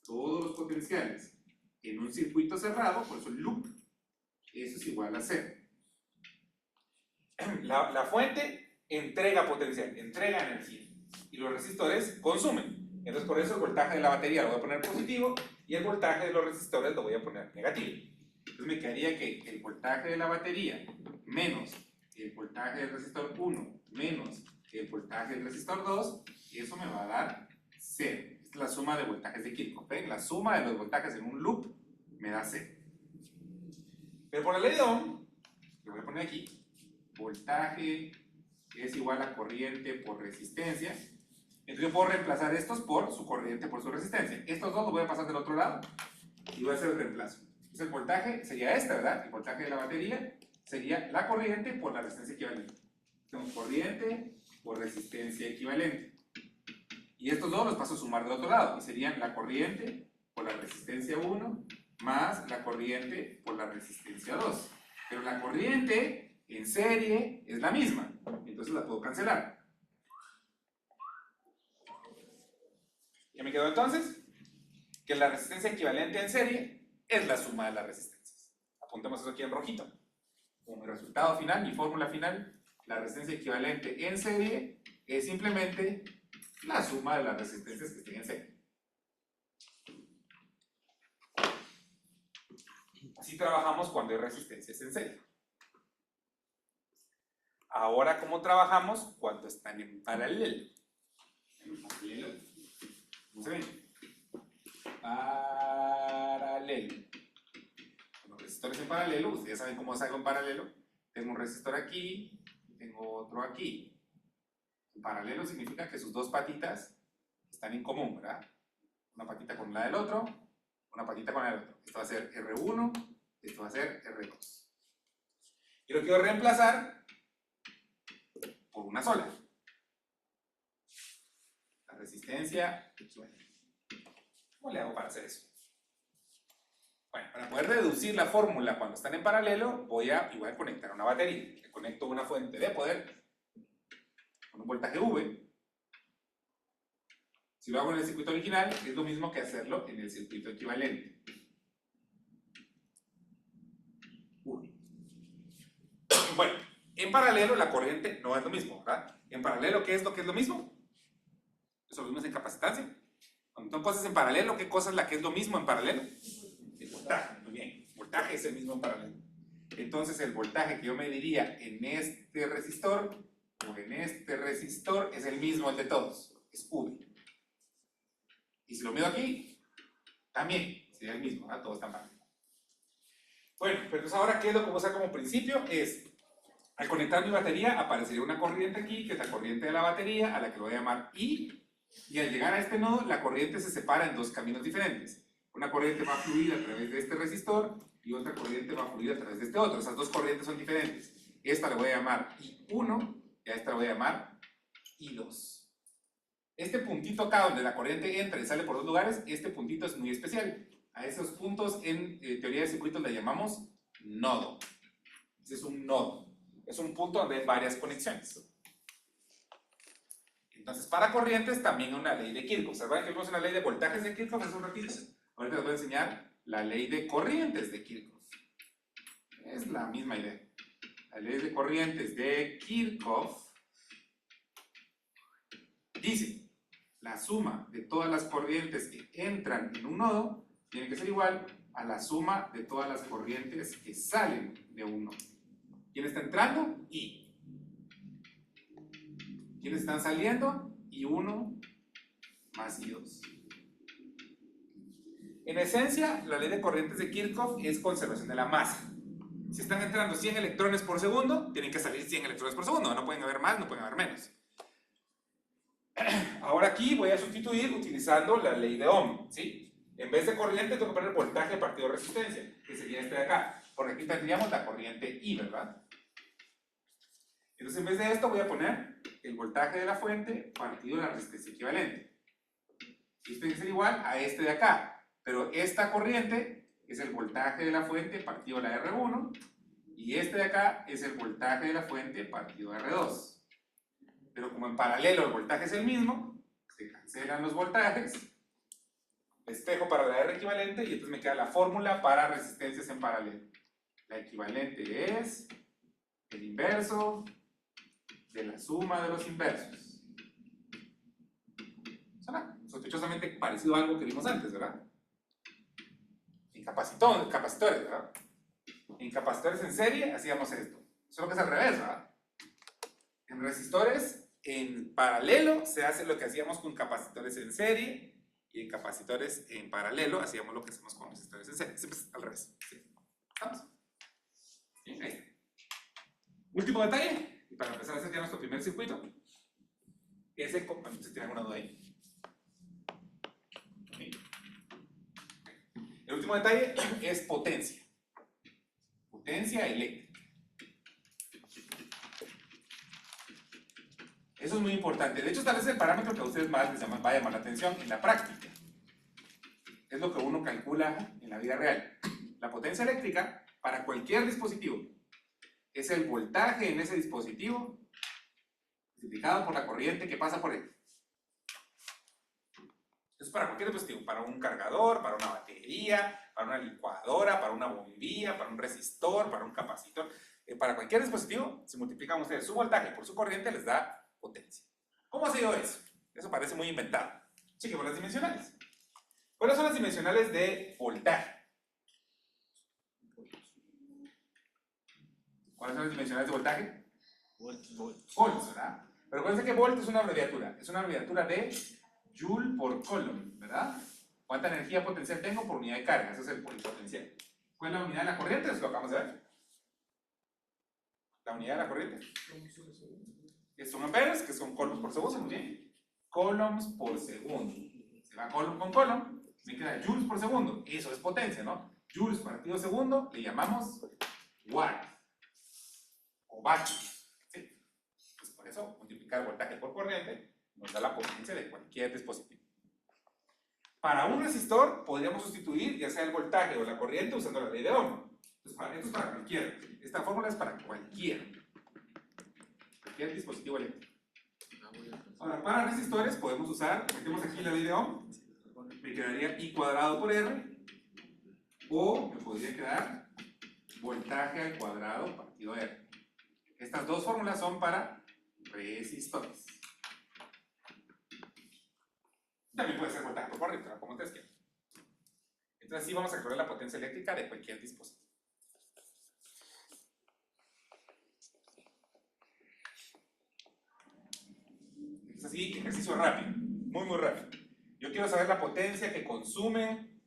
todos los potenciales en un circuito cerrado, por eso el loop, eso es igual a 0. La fuente entrega potencial, entrega energía, y los resistores consumen. Entonces por eso el voltaje de la batería lo voy a poner positivo y el voltaje de los resistores lo voy a poner negativo. Entonces me quedaría que el voltaje de la batería menos el voltaje del resistor 1 menos el voltaje del resistor 2, eso me va a dar 0. Esta es la suma de voltajes de Kirchhoff. ¿Ven? La suma de los voltajes en un loop me da 0. Pero por la ley de Ohm, le voy a poner aquí, voltaje es igual a corriente por resistencia. Entonces yo puedo reemplazar estos por su corriente por su resistencia. Estos dos los voy a pasar del otro lado y voy a hacer el reemplazo. Entonces el voltaje sería este, ¿verdad? El voltaje de la batería sería la corriente por la resistencia equivalente. Tenemos corriente por resistencia equivalente. Y estos dos los paso a sumar del otro lado. Y serían la corriente por la resistencia 1 más la corriente por la resistencia 2. pero la corriente en serie es la misma, entonces la puedo cancelar. ¿Ya me quedó entonces? Que la resistencia equivalente en serie es la suma de las resistencias. Apuntemos eso aquí en rojito. Como mi resultado final, mi fórmula final, la resistencia equivalente en serie es simplemente la suma de las resistencias que estén en serie. Así trabajamos cuando hay resistencias en serie. Ahora, ¿cómo trabajamos cuando están en paralelo? En paralelo. ¿Cómo se ve? Paralelo. Con los resistores en paralelo, ustedes saben cómo salgo en paralelo. Tengo un resistor aquí, tengo otro aquí. En paralelo significa que sus dos patitas están en común, ¿verdad? Una patita con la del otro, una patita con la del otro. Esto va a ser R1, esto va a ser R2. Y lo quiero reemplazar por una sola. La resistencia equivalente. ¿Cómo le hago para hacer eso? Bueno, para poder deducir la fórmula cuando están en paralelo, voy a igual conectar una batería. Le conecto una fuente de poder con un voltaje V. Si lo hago en el circuito original, es lo mismo que hacerlo en el circuito equivalente. Bueno, en paralelo la corriente no es lo mismo, ¿verdad? En paralelo, ¿qué es lo que es lo mismo? Eso lo vimos en capacitancia. Cuando son cosas en paralelo, ¿qué cosa es la que es lo mismo en paralelo? El voltaje, muy bien. El voltaje es el mismo en paralelo. Entonces el voltaje que yo mediría en este resistor o en este resistor es el mismo el de todos, es V. Y si lo mido aquí, también sería el mismo, ¿verdad? Todos están paralelos. Bueno, pero entonces ahora, ¿qué es lo que voy a usar como principio? Es, al conectar mi batería, aparecería una corriente aquí, que es la corriente de la batería, a la que lo voy a llamar I. Y al llegar a este nodo, la corriente se separa en dos caminos diferentes. Una corriente va a fluir a través de este resistor y otra corriente va a fluir a través de este otro. Esas dos corrientes son diferentes. Esta la voy a llamar I1 y a esta la voy a llamar I2. Este puntito acá donde la corriente entra y sale por dos lugares, este puntito es muy especial. A esos puntos en teoría de circuitos le llamamos nodo. Ese es un nodo. Es un punto donde hay varias conexiones. Entonces, para corrientes también hay una ley de Kirchhoff. ¿Se acuerdan que vimos una ley de voltajes de Kirchhoff hace un ratito? Ahorita les voy a enseñar la ley de corrientes de Kirchhoff. Es la misma idea. La ley de corrientes de Kirchhoff dice: la suma de todas las corrientes que entran en un nodo tiene que ser igual a la suma de todas las corrientes que salen de un nodo. ¿Quién está entrando? I. ¿Quiénes están saliendo? I1 más I2. En esencia, la ley de corrientes de Kirchhoff es conservación de la masa. Si están entrando 100 electrones por segundo, tienen que salir 100 electrones por segundo. No pueden haber más, no pueden haber menos. Ahora aquí voy a sustituir utilizando la ley de Ohm, ¿sí? En vez de corriente tengo que poner voltaje partido resistencia, que sería este de acá. Porque aquí tendríamos la corriente I, ¿verdad? Entonces en vez de esto voy a poner el voltaje de la fuente partido la resistencia equivalente. Y esto tiene que ser igual a este de acá. Pero esta corriente es el voltaje de la fuente partido la R1 y este de acá es el voltaje de la fuente partido R2. Pero como en paralelo el voltaje es el mismo, se cancelan los voltajes, despejo para la R equivalente y entonces me queda la fórmula para resistencias en paralelo. La equivalente es el inverso de la suma de los inversos. Suena sospechosamente parecido a algo que vimos antes, ¿verdad? En capacitores, ¿verdad? En capacitores en serie hacíamos esto. Solo que es al revés, ¿verdad? En resistores en paralelo se hace lo que hacíamos con capacitores en serie y en capacitores en paralelo hacíamos lo que hacemos con resistores en serie. Siempre es al revés. ¿Sí? ¿Estamos? Bien, ahí está. Último detalle. Y para empezar a hacer ya nuestro primer circuito, ese, si tienen alguna duda ahí. ¿Sí? El último detalle es potencia. Potencia eléctrica. Eso es muy importante. De hecho, tal vez es el parámetro que a ustedes más les va a llamar la atención en la práctica. Es lo que uno calcula en la vida real. La potencia eléctrica para cualquier dispositivo es el voltaje en ese dispositivo multiplicado por la corriente que pasa por él. Entonces, para cualquier dispositivo, para un cargador, para una batería, para una licuadora, para una bombilla, para un resistor, para un capacitor, para cualquier dispositivo, si multiplican ustedes su voltaje por su corriente, les da potencia. ¿Cómo ha sido eso? Eso parece muy inventado. Chequemos las dimensionales. ¿Cuáles son las dimensionales de voltaje? ¿Cuáles son las dimensionales de voltaje? Volts, ¿verdad? Pero acuérdense que volt es una abreviatura de Joule por Coulomb, ¿verdad? ¿Cuánta energía potencial tengo por unidad de carga? Eso es el potencial. ¿Cuál es la unidad de la corriente? Eso lo acabamos de ver. La unidad de la corriente. Que son amperes, que son coulombs por segundo, muy bien. Coulombs por segundo. Se va coulomb con coulomb, me queda joules por segundo. Eso es potencia, ¿no? Joules partido segundo le llamamos watt o vatios. ¿Sí? Pues por eso multiplicar voltaje por corriente nos da la potencia de cualquier dispositivo. Para un resistor podríamos sustituir ya sea el voltaje o la corriente usando la ley de Ohm. Entonces, esto es para cualquiera. Esta fórmula es para cualquier dispositivo eléctrico. Ahora, para resistores podemos usar, metemos aquí la ley de Ohm, me quedaría I cuadrado por R, o me podría quedar voltaje al cuadrado partido R. Estas dos fórmulas son para resistores. También puede ser voltaje por corriente, como ustedes quieran. Entonces, así vamos a calcular la potencia eléctrica de cualquier dispositivo. Es así, ejercicio rápido, muy rápido. Yo quiero saber la potencia que consume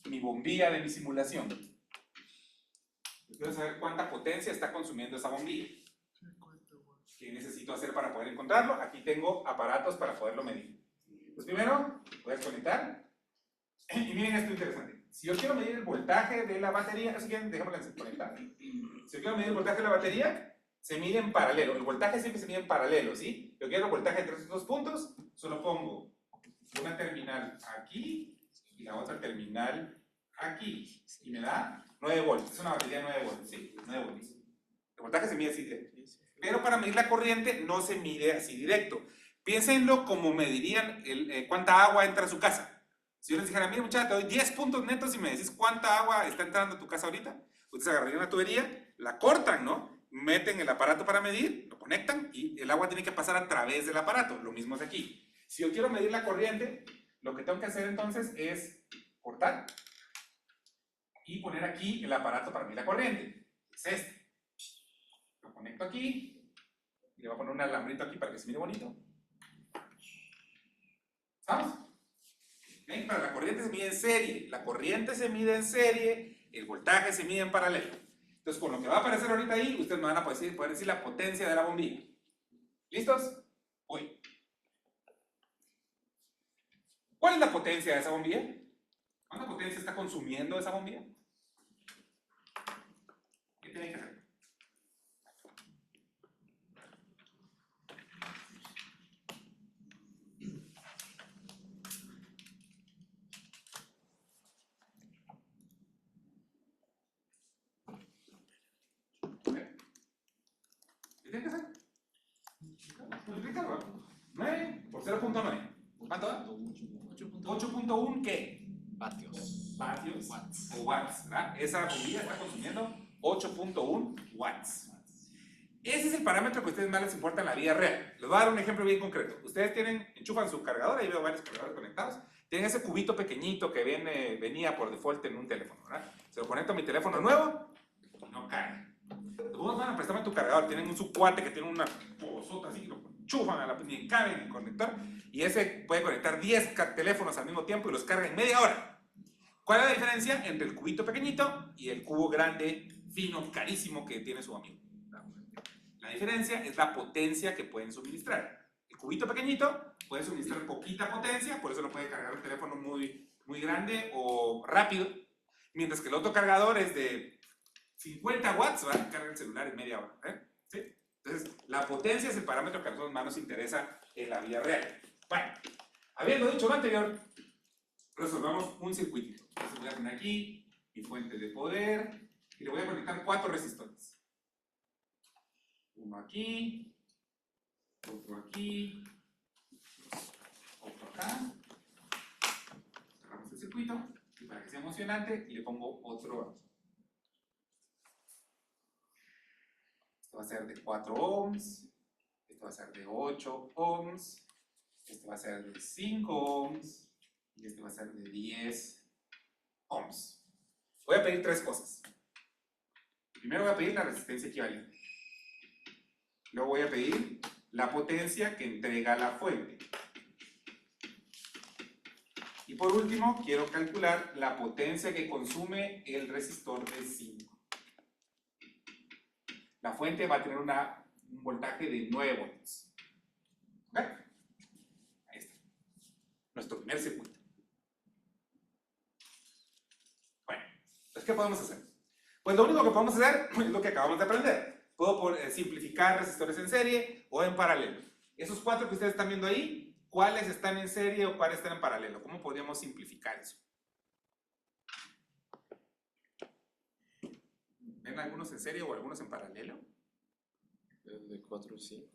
mi bombilla de mi simulación. Yo quiero saber cuánta potencia está consumiendo esa bombilla. ¿Qué necesito hacer para poder encontrarlo? Aquí tengo aparatos para poderlo medir. Pues primero, voy a desconectar. Y miren esto interesante. Si yo quiero medir el voltaje de la batería, si quieren, dejémosla desconectar. Si yo quiero medir el voltaje de la batería, se mide en paralelo. El voltaje siempre se mide en paralelo, ¿sí? Yo quiero el voltaje entre estos dos puntos, solo pongo una terminal aquí y la otra terminal aquí. Y me da 9 volts. Es una batería de 9 volts, ¿sí? 9 volts. El voltaje se mide así directo. Pero para medir la corriente no se mide así directo. Piénsenlo como medirían cuánta agua entra a su casa. Si yo les dijera, mira muchacha, te doy 10 puntos netos y me decís cuánta agua está entrando a tu casa ahorita, ustedes agarrarían una tubería, la cortan, ¿no? Meten el aparato para medir, lo conectan y el agua tiene que pasar a través del aparato. Lo mismo es aquí. Si yo quiero medir la corriente, lo que tengo que hacer entonces es cortar y poner aquí el aparato para medir la corriente. Es este. Lo conecto aquí y le voy a poner un alambrito aquí para que se mire bonito. ¿Estamos? ¿Okay? Para la corriente se mide en serie. La corriente se mide en serie, el voltaje se mide en paralelo. Entonces, con lo que va a aparecer ahorita ahí, ustedes me van a poder decir la potencia de la bombilla. ¿Listos? Voy. ¿Cuál es la potencia de esa bombilla? ¿Cuánta potencia está consumiendo esa bombilla? ¿Qué tiene que hacer? ¿Qué tiene que hacer? Multiplicarlo. 9 por 0.9. ¿Cuánto da? 8.1 ¿qué? Vatios. Vatios Watts. o watts, ¿verdad? Esa bombilla está consumiendo 8.1 watts. Ese es el parámetro que a ustedes más les importa en la vida real. Les voy a dar un ejemplo bien concreto. Ustedes enchufan su cargador, ahí veo varios cargadores conectados. Tienen ese cubito pequeñito que venía por default en un teléfono, ¿verdad? Se lo conecto a mi teléfono nuevo, no carga. Vos van a prestarme tu cargador, tienen un subcuate que tiene una pozota así, lo enchufan a ni cabe en el conector, y ese puede conectar 10 teléfonos al mismo tiempo y los carga en media hora. ¿Cuál es la diferencia entre el cubito pequeñito y el cubo grande, fino, carísimo que tiene su amigo? La diferencia es la potencia que pueden suministrar. El cubito pequeñito puede suministrar poquita potencia, por eso lo puede cargar un teléfono muy grande o rápido, mientras que el otro cargador es de 50 watts, ¿vale? Carga el celular en media hora. ¿Sí? Entonces, la potencia es el parámetro que a nosotros más nos interesa en la vida real. Bueno, habiendo dicho lo anterior, resolvamos un circuitito. Entonces voy a poner aquí mi fuente de poder y le voy a conectar 4 resistores. Uno aquí, otro aquí, otro acá. Cerramos el circuito y para que sea emocionante le pongo otro aquí. Esto va a ser de 4 ohms, esto va a ser de 8 ohms, este va a ser de 5 ohms y este va a ser de 10 ohms. Voy a pedir tres cosas. Primero voy a pedir la resistencia equivalente. Luego voy a pedir la potencia que entrega la fuente. Y por último, quiero calcular la potencia que consume el resistor de 5. La fuente va a tener un voltaje de 9 volts. ¿Ok? Ahí está. Nuestro primer circuito. Bueno, entonces, ¿qué podemos hacer? Pues lo único que podemos hacer es lo que acabamos de aprender. Puedo simplificar resistores en serie o en paralelo. Esos cuatro que ustedes están viendo ahí, ¿cuáles están en serie o cuáles están en paralelo? ¿Cómo podríamos simplificar eso? ¿Ven algunos en serie o algunos en paralelo? El de 4 y 5.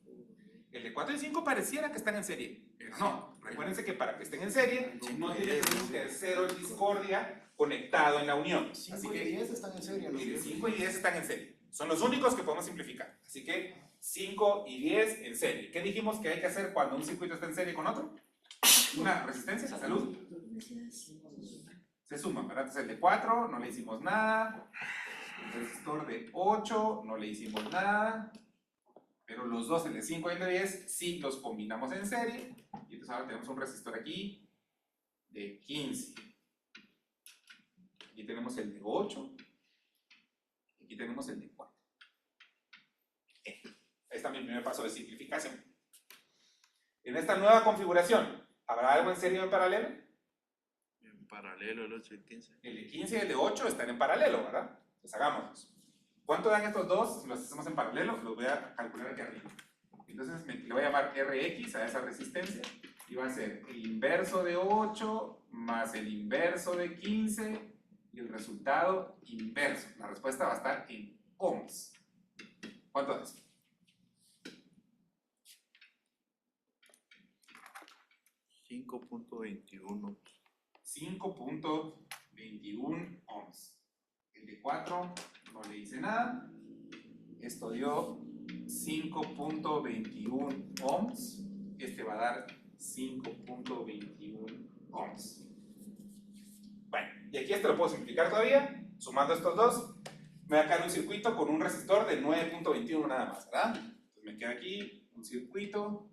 El de 4 y 5 pareciera que están en serie, pero no. Recuérdense que para que estén en serie, no tiene que ser un tercero en discordia conectado en la unión. 5 y 10 están en serie. ¿No? Mire, 5 y 10 están en serie. Son los únicos que podemos simplificar. Así que 5 y 10 en serie. ¿Qué dijimos que hay que hacer cuando un circuito está en serie con otro? Una resistencia, salud. Se suman, ¿verdad? Entonces el de 4 no le hicimos nada. El resistor de 8 no le hicimos nada. Pero los dos, el de 5 y el de 10, sí los combinamos en serie. Y entonces ahora tenemos un resistor aquí de 15. Aquí tenemos el de 8. Y aquí tenemos el de 4. Ahí está mi primer paso de simplificación. En esta nueva configuración, ¿habrá algo en serie o en paralelo? En paralelo el 8 y 15. El de 15 y el de 8 están en paralelo, ¿verdad? Pues hagámoslos. ¿Cuánto dan estos dos? Si los hacemos en paralelo, los voy a calcular aquí arriba. Entonces le voy a llamar Rx a esa resistencia y va a ser el inverso de 8 más el inverso de 15 y el resultado inverso. La respuesta va a estar en ohms. ¿Cuánto es? 5.21. 5.21 ohms. El de 4 no le hice nada. Esto dio 5.21 ohms. Este va a dar 5.21 ohms. Bueno, y aquí este lo puedo simplificar todavía. Sumando estos dos, me va a quedar un circuito con un resistor de 9.21 nada más, ¿verdad? Entonces me queda aquí un circuito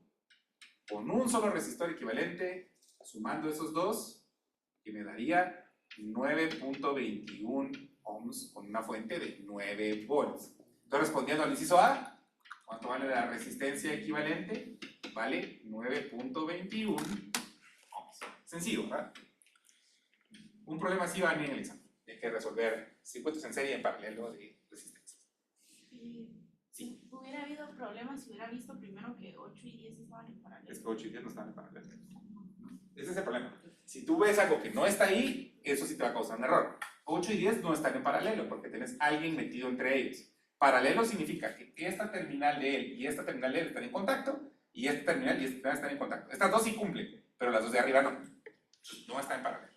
con un solo resistor equivalente, sumando esos dos, que me daría 9.21 ohms con una fuente de 9 volts. Entonces, respondiendo al inciso A, ¿cuánto vale la resistencia equivalente? Vale 9.21 ohms. Sencillo, ¿verdad? Un problema así va a venir en el examen. Hay que resolver circuitos en serie en paralelo de resistencias. Si hubiera habido problemas, si hubiera visto primero que 8 y 10 estaban en paralelo. Es que 8 y 10 no están en paralelo. Ese es el problema. Si tú ves algo que no está ahí, eso sí te va a causar un error. 8 y 10 no están en paralelo porque tienes alguien metido entre ellos. Paralelo significa que esta terminal de él y esta terminal de él están en contacto y esta terminal y esta terminal están en contacto. Estas dos sí cumplen, pero las dos de arriba no. No están en paralelo.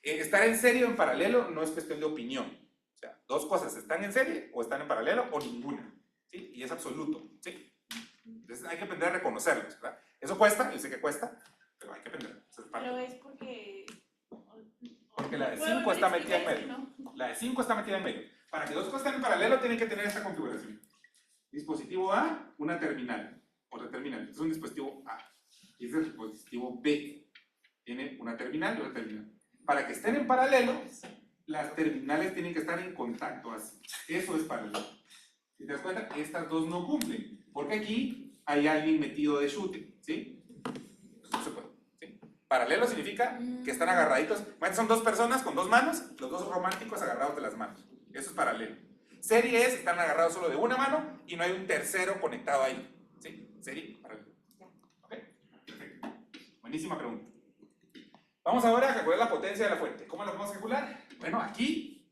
Estar en serie o en paralelo no es cuestión de opinión. O sea, dos cosas, ¿están en serie o están en paralelo o ninguna? ¿Sí? Y es absoluto. ¿Sí? Entonces hay que aprender a reconocerlos, ¿verdad? Eso cuesta, yo sé que cuesta, pero hay que aprender. Pero es porque... Porque la de 5 está metida en medio. La de 5 está metida en medio. Para que dos cosas estén en paralelo tienen que tener esta configuración. Dispositivo A, una terminal. Otra terminal. Es un dispositivo A. Y este es el dispositivo B. Tiene una terminal y otra terminal. Para que estén en paralelo, las terminales tienen que estar en contacto así. Eso es paralelo. Si te das cuenta, estas dos no cumplen. Porque aquí hay alguien metido de chute. ¿Sí? No se puede. ¿Sí? Paralelo significa que están agarraditos. Son dos personas con dos manos, los dos románticos agarrados de las manos. Eso es paralelo. Serie es, están agarrados solo de una mano y no hay un tercero conectado ahí. ¿Sí? Serie, paralelo. ¿Ok? Perfecto. Buenísima pregunta. Vamos ahora a calcular la potencia de la fuente. ¿Cómo la podemos calcular? Bueno, aquí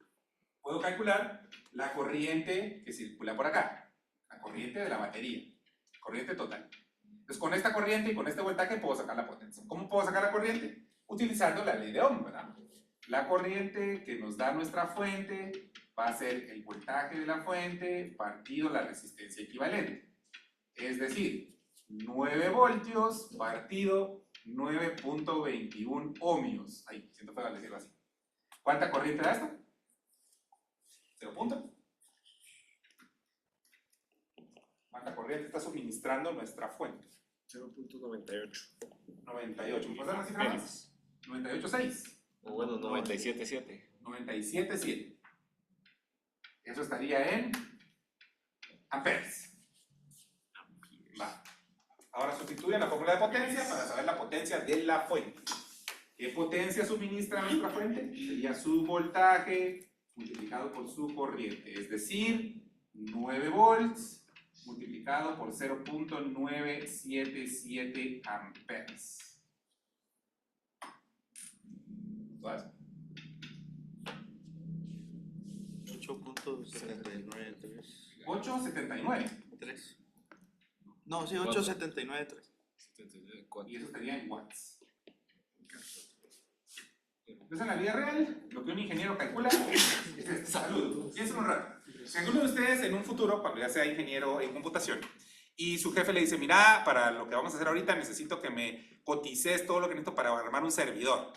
puedo calcular la corriente que circula por acá. La corriente de la batería, corriente total. Entonces, con esta corriente y con este voltaje puedo sacar la potencia. ¿Cómo puedo sacar la corriente? Utilizando la ley de Ohm, ¿verdad? La corriente que nos da nuestra fuente va a ser el voltaje de la fuente partido la resistencia equivalente. Es decir, 9 voltios partido 9.21 ohmios. Ay, siento feo al decirlo así. ¿Cuánta corriente da esto? 0 punto. ¿Cuánta corriente está suministrando nuestra fuente? 0.98. 98. ¿Me puedes dar una cifra más? 98.6. O bueno, no. 97.7. 97.7. Eso estaría en amperes. Va. Ahora sustituye la fórmula de potencia para saber la potencia de la fuente. ¿Qué potencia suministra nuestra fuente? Sería su voltaje multiplicado por su corriente. Es decir, 9 volts multiplicado por 0.977 amperes. ¿Sabes? 8.793. 8.79. No, sí, 8.79.3. Y eso estaría en watts. Entonces, en la vida real, lo que un ingeniero calcula es salud. Piensen un rato. Si alguno de ustedes en un futuro, cuando ya sea ingeniero en computación, y su jefe le dice, mira, para lo que vamos a hacer ahorita necesito que me cotices todo lo que necesito para armar un servidor.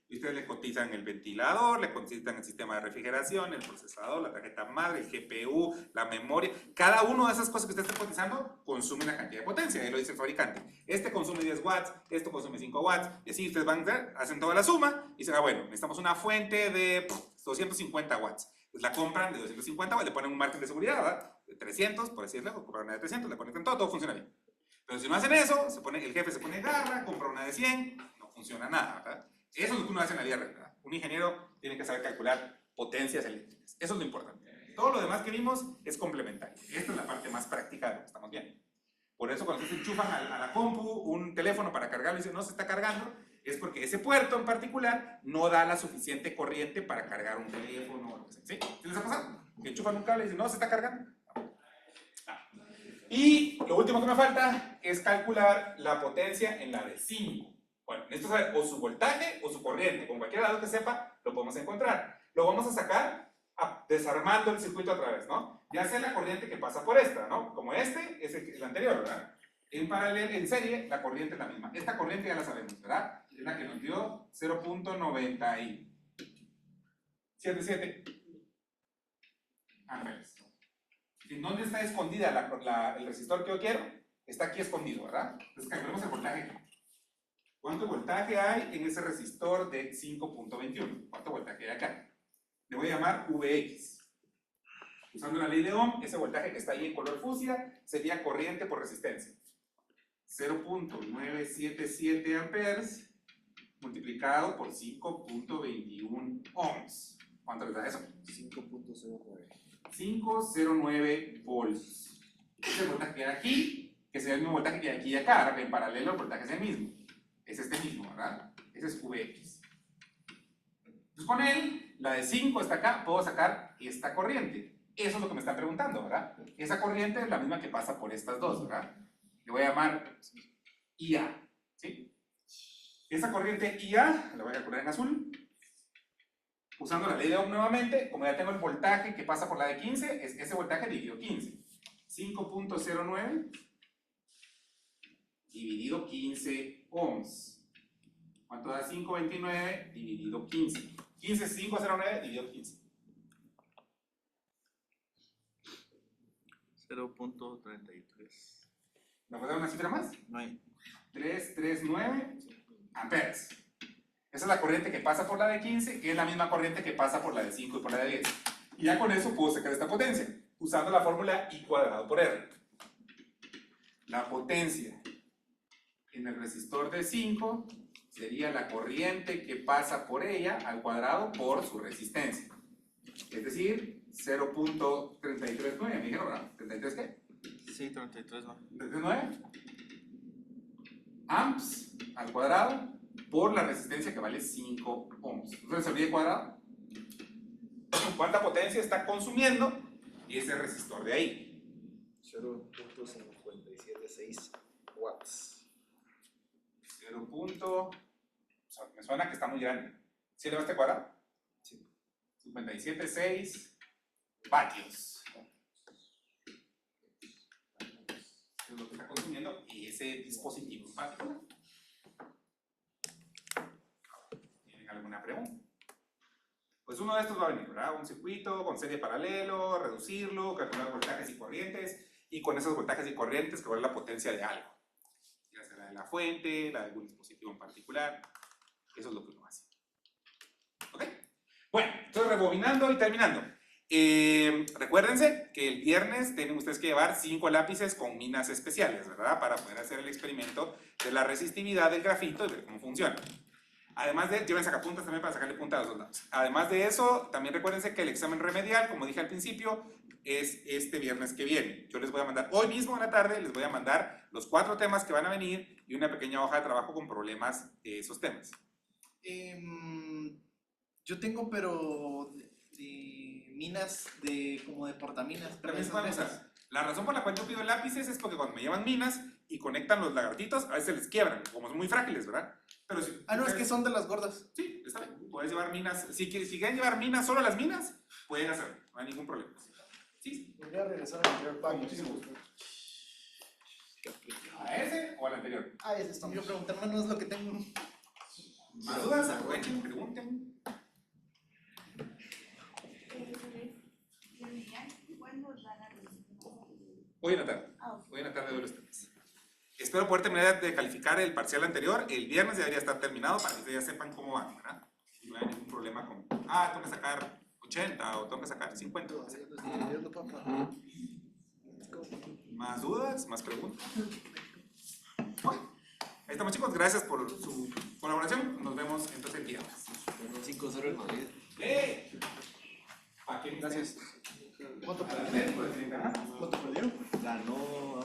Y ustedes le cotizan el ventilador, le cotizan el sistema de refrigeración, el procesador, la tarjeta madre, el GPU, la memoria. Cada una de esas cosas que usted está cotizando consume una cantidad de potencia, ahí lo dice el fabricante. Este consume 10 watts, esto consume 5 watts, y así ustedes van a hacen toda la suma y dicen, bueno, necesitamos una fuente de 250 watts. Pues la compran de 250 watts, le ponen un margen de seguridad, ¿verdad? De 300, por así decirlo, compran una de 300, le conectan todo funciona bien. Pero si no hacen eso, el jefe se pone garra, compra una de 100, no funciona nada, ¿verdad? Eso es lo que uno hace en la vida real, ¿verdad? Un ingeniero tiene que saber calcular potencias eléctricas. Eso es lo importante. Todo lo demás que vimos es complementario. Esta es la parte más práctica de lo que estamos viendo. Por eso cuando ustedes enchufan a la compu un teléfono para cargarlo y dicen no se está cargando, es porque ese puerto en particular no da la suficiente corriente para cargar un teléfono o lo que sea. ¿Sí? ¿Sí les ha pasado? Que enchufan un cable y dicen no se está cargando. Y lo último que me falta es calcular la potencia en la de 5. Bueno, necesito saber o su voltaje o su corriente. Con cualquier lado que sepa, lo podemos encontrar. Lo vamos a sacar desarmando el circuito otra vez, ¿no? Ya sea la corriente que pasa por esta, ¿no? Como este es el anterior, ¿verdad? En paralelo, en serie, la corriente es la misma. Esta corriente ya la sabemos, ¿verdad? Es la que nos dio 0.977 amperes. ¿En dónde está escondida el resistor que yo quiero? Está aquí escondido, ¿verdad? Entonces calculemos el voltaje. ¿Cuánto voltaje hay en ese resistor de 5.21? ¿Cuánto voltaje hay acá? Le voy a llamar VX. Usando la ley de Ohm, ese voltaje que está ahí en color fucsia sería corriente por resistencia. 0.977 amperes multiplicado por 5.21 ohms. ¿Cuánto les da eso? 5.09. 509 volts. Este es el voltaje que hay aquí, que sería el mismo voltaje que hay aquí y acá, ahora que en paralelo el voltaje es el mismo. Es este mismo, ¿verdad? Ese es VX. Entonces con él, la de 5 está acá, puedo sacar esta corriente. Eso es lo que me están preguntando, ¿verdad? Esa corriente es la misma que pasa por estas dos, ¿verdad? Le voy a llamar IA, ¿sí? Esa corriente IA, la voy a calcular en azul. Usando la ley de Ohm nuevamente, como ya tengo el voltaje que pasa por la de 15, es ese voltaje dividido 15. 5.09 dividido 15 ohms. ¿Cuánto da 529 dividido 15? 15.509 dividido 15. 0.33. ¿Me puedes dar una cifra más? No hay. 339 amperes. Esa es la corriente que pasa por la de 15, que es la misma corriente que pasa por la de 5 y por la de 10. Y ya con eso puedo sacar esta potencia, usando la fórmula I cuadrado por R. La potencia en el resistor de 5 sería la corriente que pasa por ella al cuadrado por su resistencia. Es decir, 0.339, me dijeron, ¿verdad? ¿33 qué? Sí, 33 no. 39 amps al cuadrado por la resistencia que vale 5 ohms. Entonces, ¿se olvide cuadrado? ¿Cuánta potencia está consumiendo ese resistor de ahí? 0.576 watts. 0. O sea, me suena que está muy grande. ¿Sí le va este cuadrado? Sí. 57.6 vatios. Es lo que está consumiendo ese dispositivo en particular. ¿Tienen alguna pregunta? Pues uno de estos va a venir, ¿verdad? Un circuito con serie paralelo, reducirlo, calcular voltajes y corrientes, y con esos voltajes y corrientes calcular la potencia de algo. Ya sea la de la fuente, la de algún dispositivo en particular. Eso es lo que uno hace. ¿Ok? Bueno, entonces rebobinando y terminando. Recuérdense que el viernes tienen ustedes que llevar 5 lápices con minas especiales, ¿verdad? Para poder hacer el experimento de la resistividad del grafito y ver cómo funciona. Además de, lleven sacapuntas también para sacarle punta a los dos lados. Además de eso, también recuérdense que el examen remedial, como dije al principio, es este viernes que viene. Yo les voy a mandar, hoy mismo en la tarde, les voy a mandar los 4 temas que van a venir y una pequeña hoja de trabajo con problemas de esos temas. Yo tengo, pero de minas, como de portaminas. pero También se esas pueden veces- usar. La razón por la cual yo pido lápices es porque cuando me llevan minas y conectan los lagartitos, a veces les quiebran, como son muy frágiles, ¿verdad? Pero si, Ah, no, es que son de las gordas. Sí, está bien. Puedes llevar minas. Si quieren llevar minas, solo las minas, pueden hacerlo. No hay ningún problema. Sí, Podría regresar al anterior pack. muchísimo gusto. ¿A ese o al anterior? Ah, ese está. Yo preguntar, no es lo que tengo. ¿Más dudas? Aprovechen, pregunten. ¿Cuándo da la respuesta? Hoy en la tarde. Ah, ok. Hoy en la tarde doy los temas. Espero poder terminar de calificar el parcial anterior. El viernes debería estar terminado para que ustedes ya sepan cómo van, ¿verdad? No hay ningún problema con, tengo que sacar 80 o tengo que sacar 50. ¿Más dudas? ¿Más preguntas? Bueno, ahí estamos, chicos. Gracias por su colaboración. Nos vemos entonces el viernes. 5-0 en Madrid. ¿A quién? Gracias. ¿Cuánto perdió? Ganó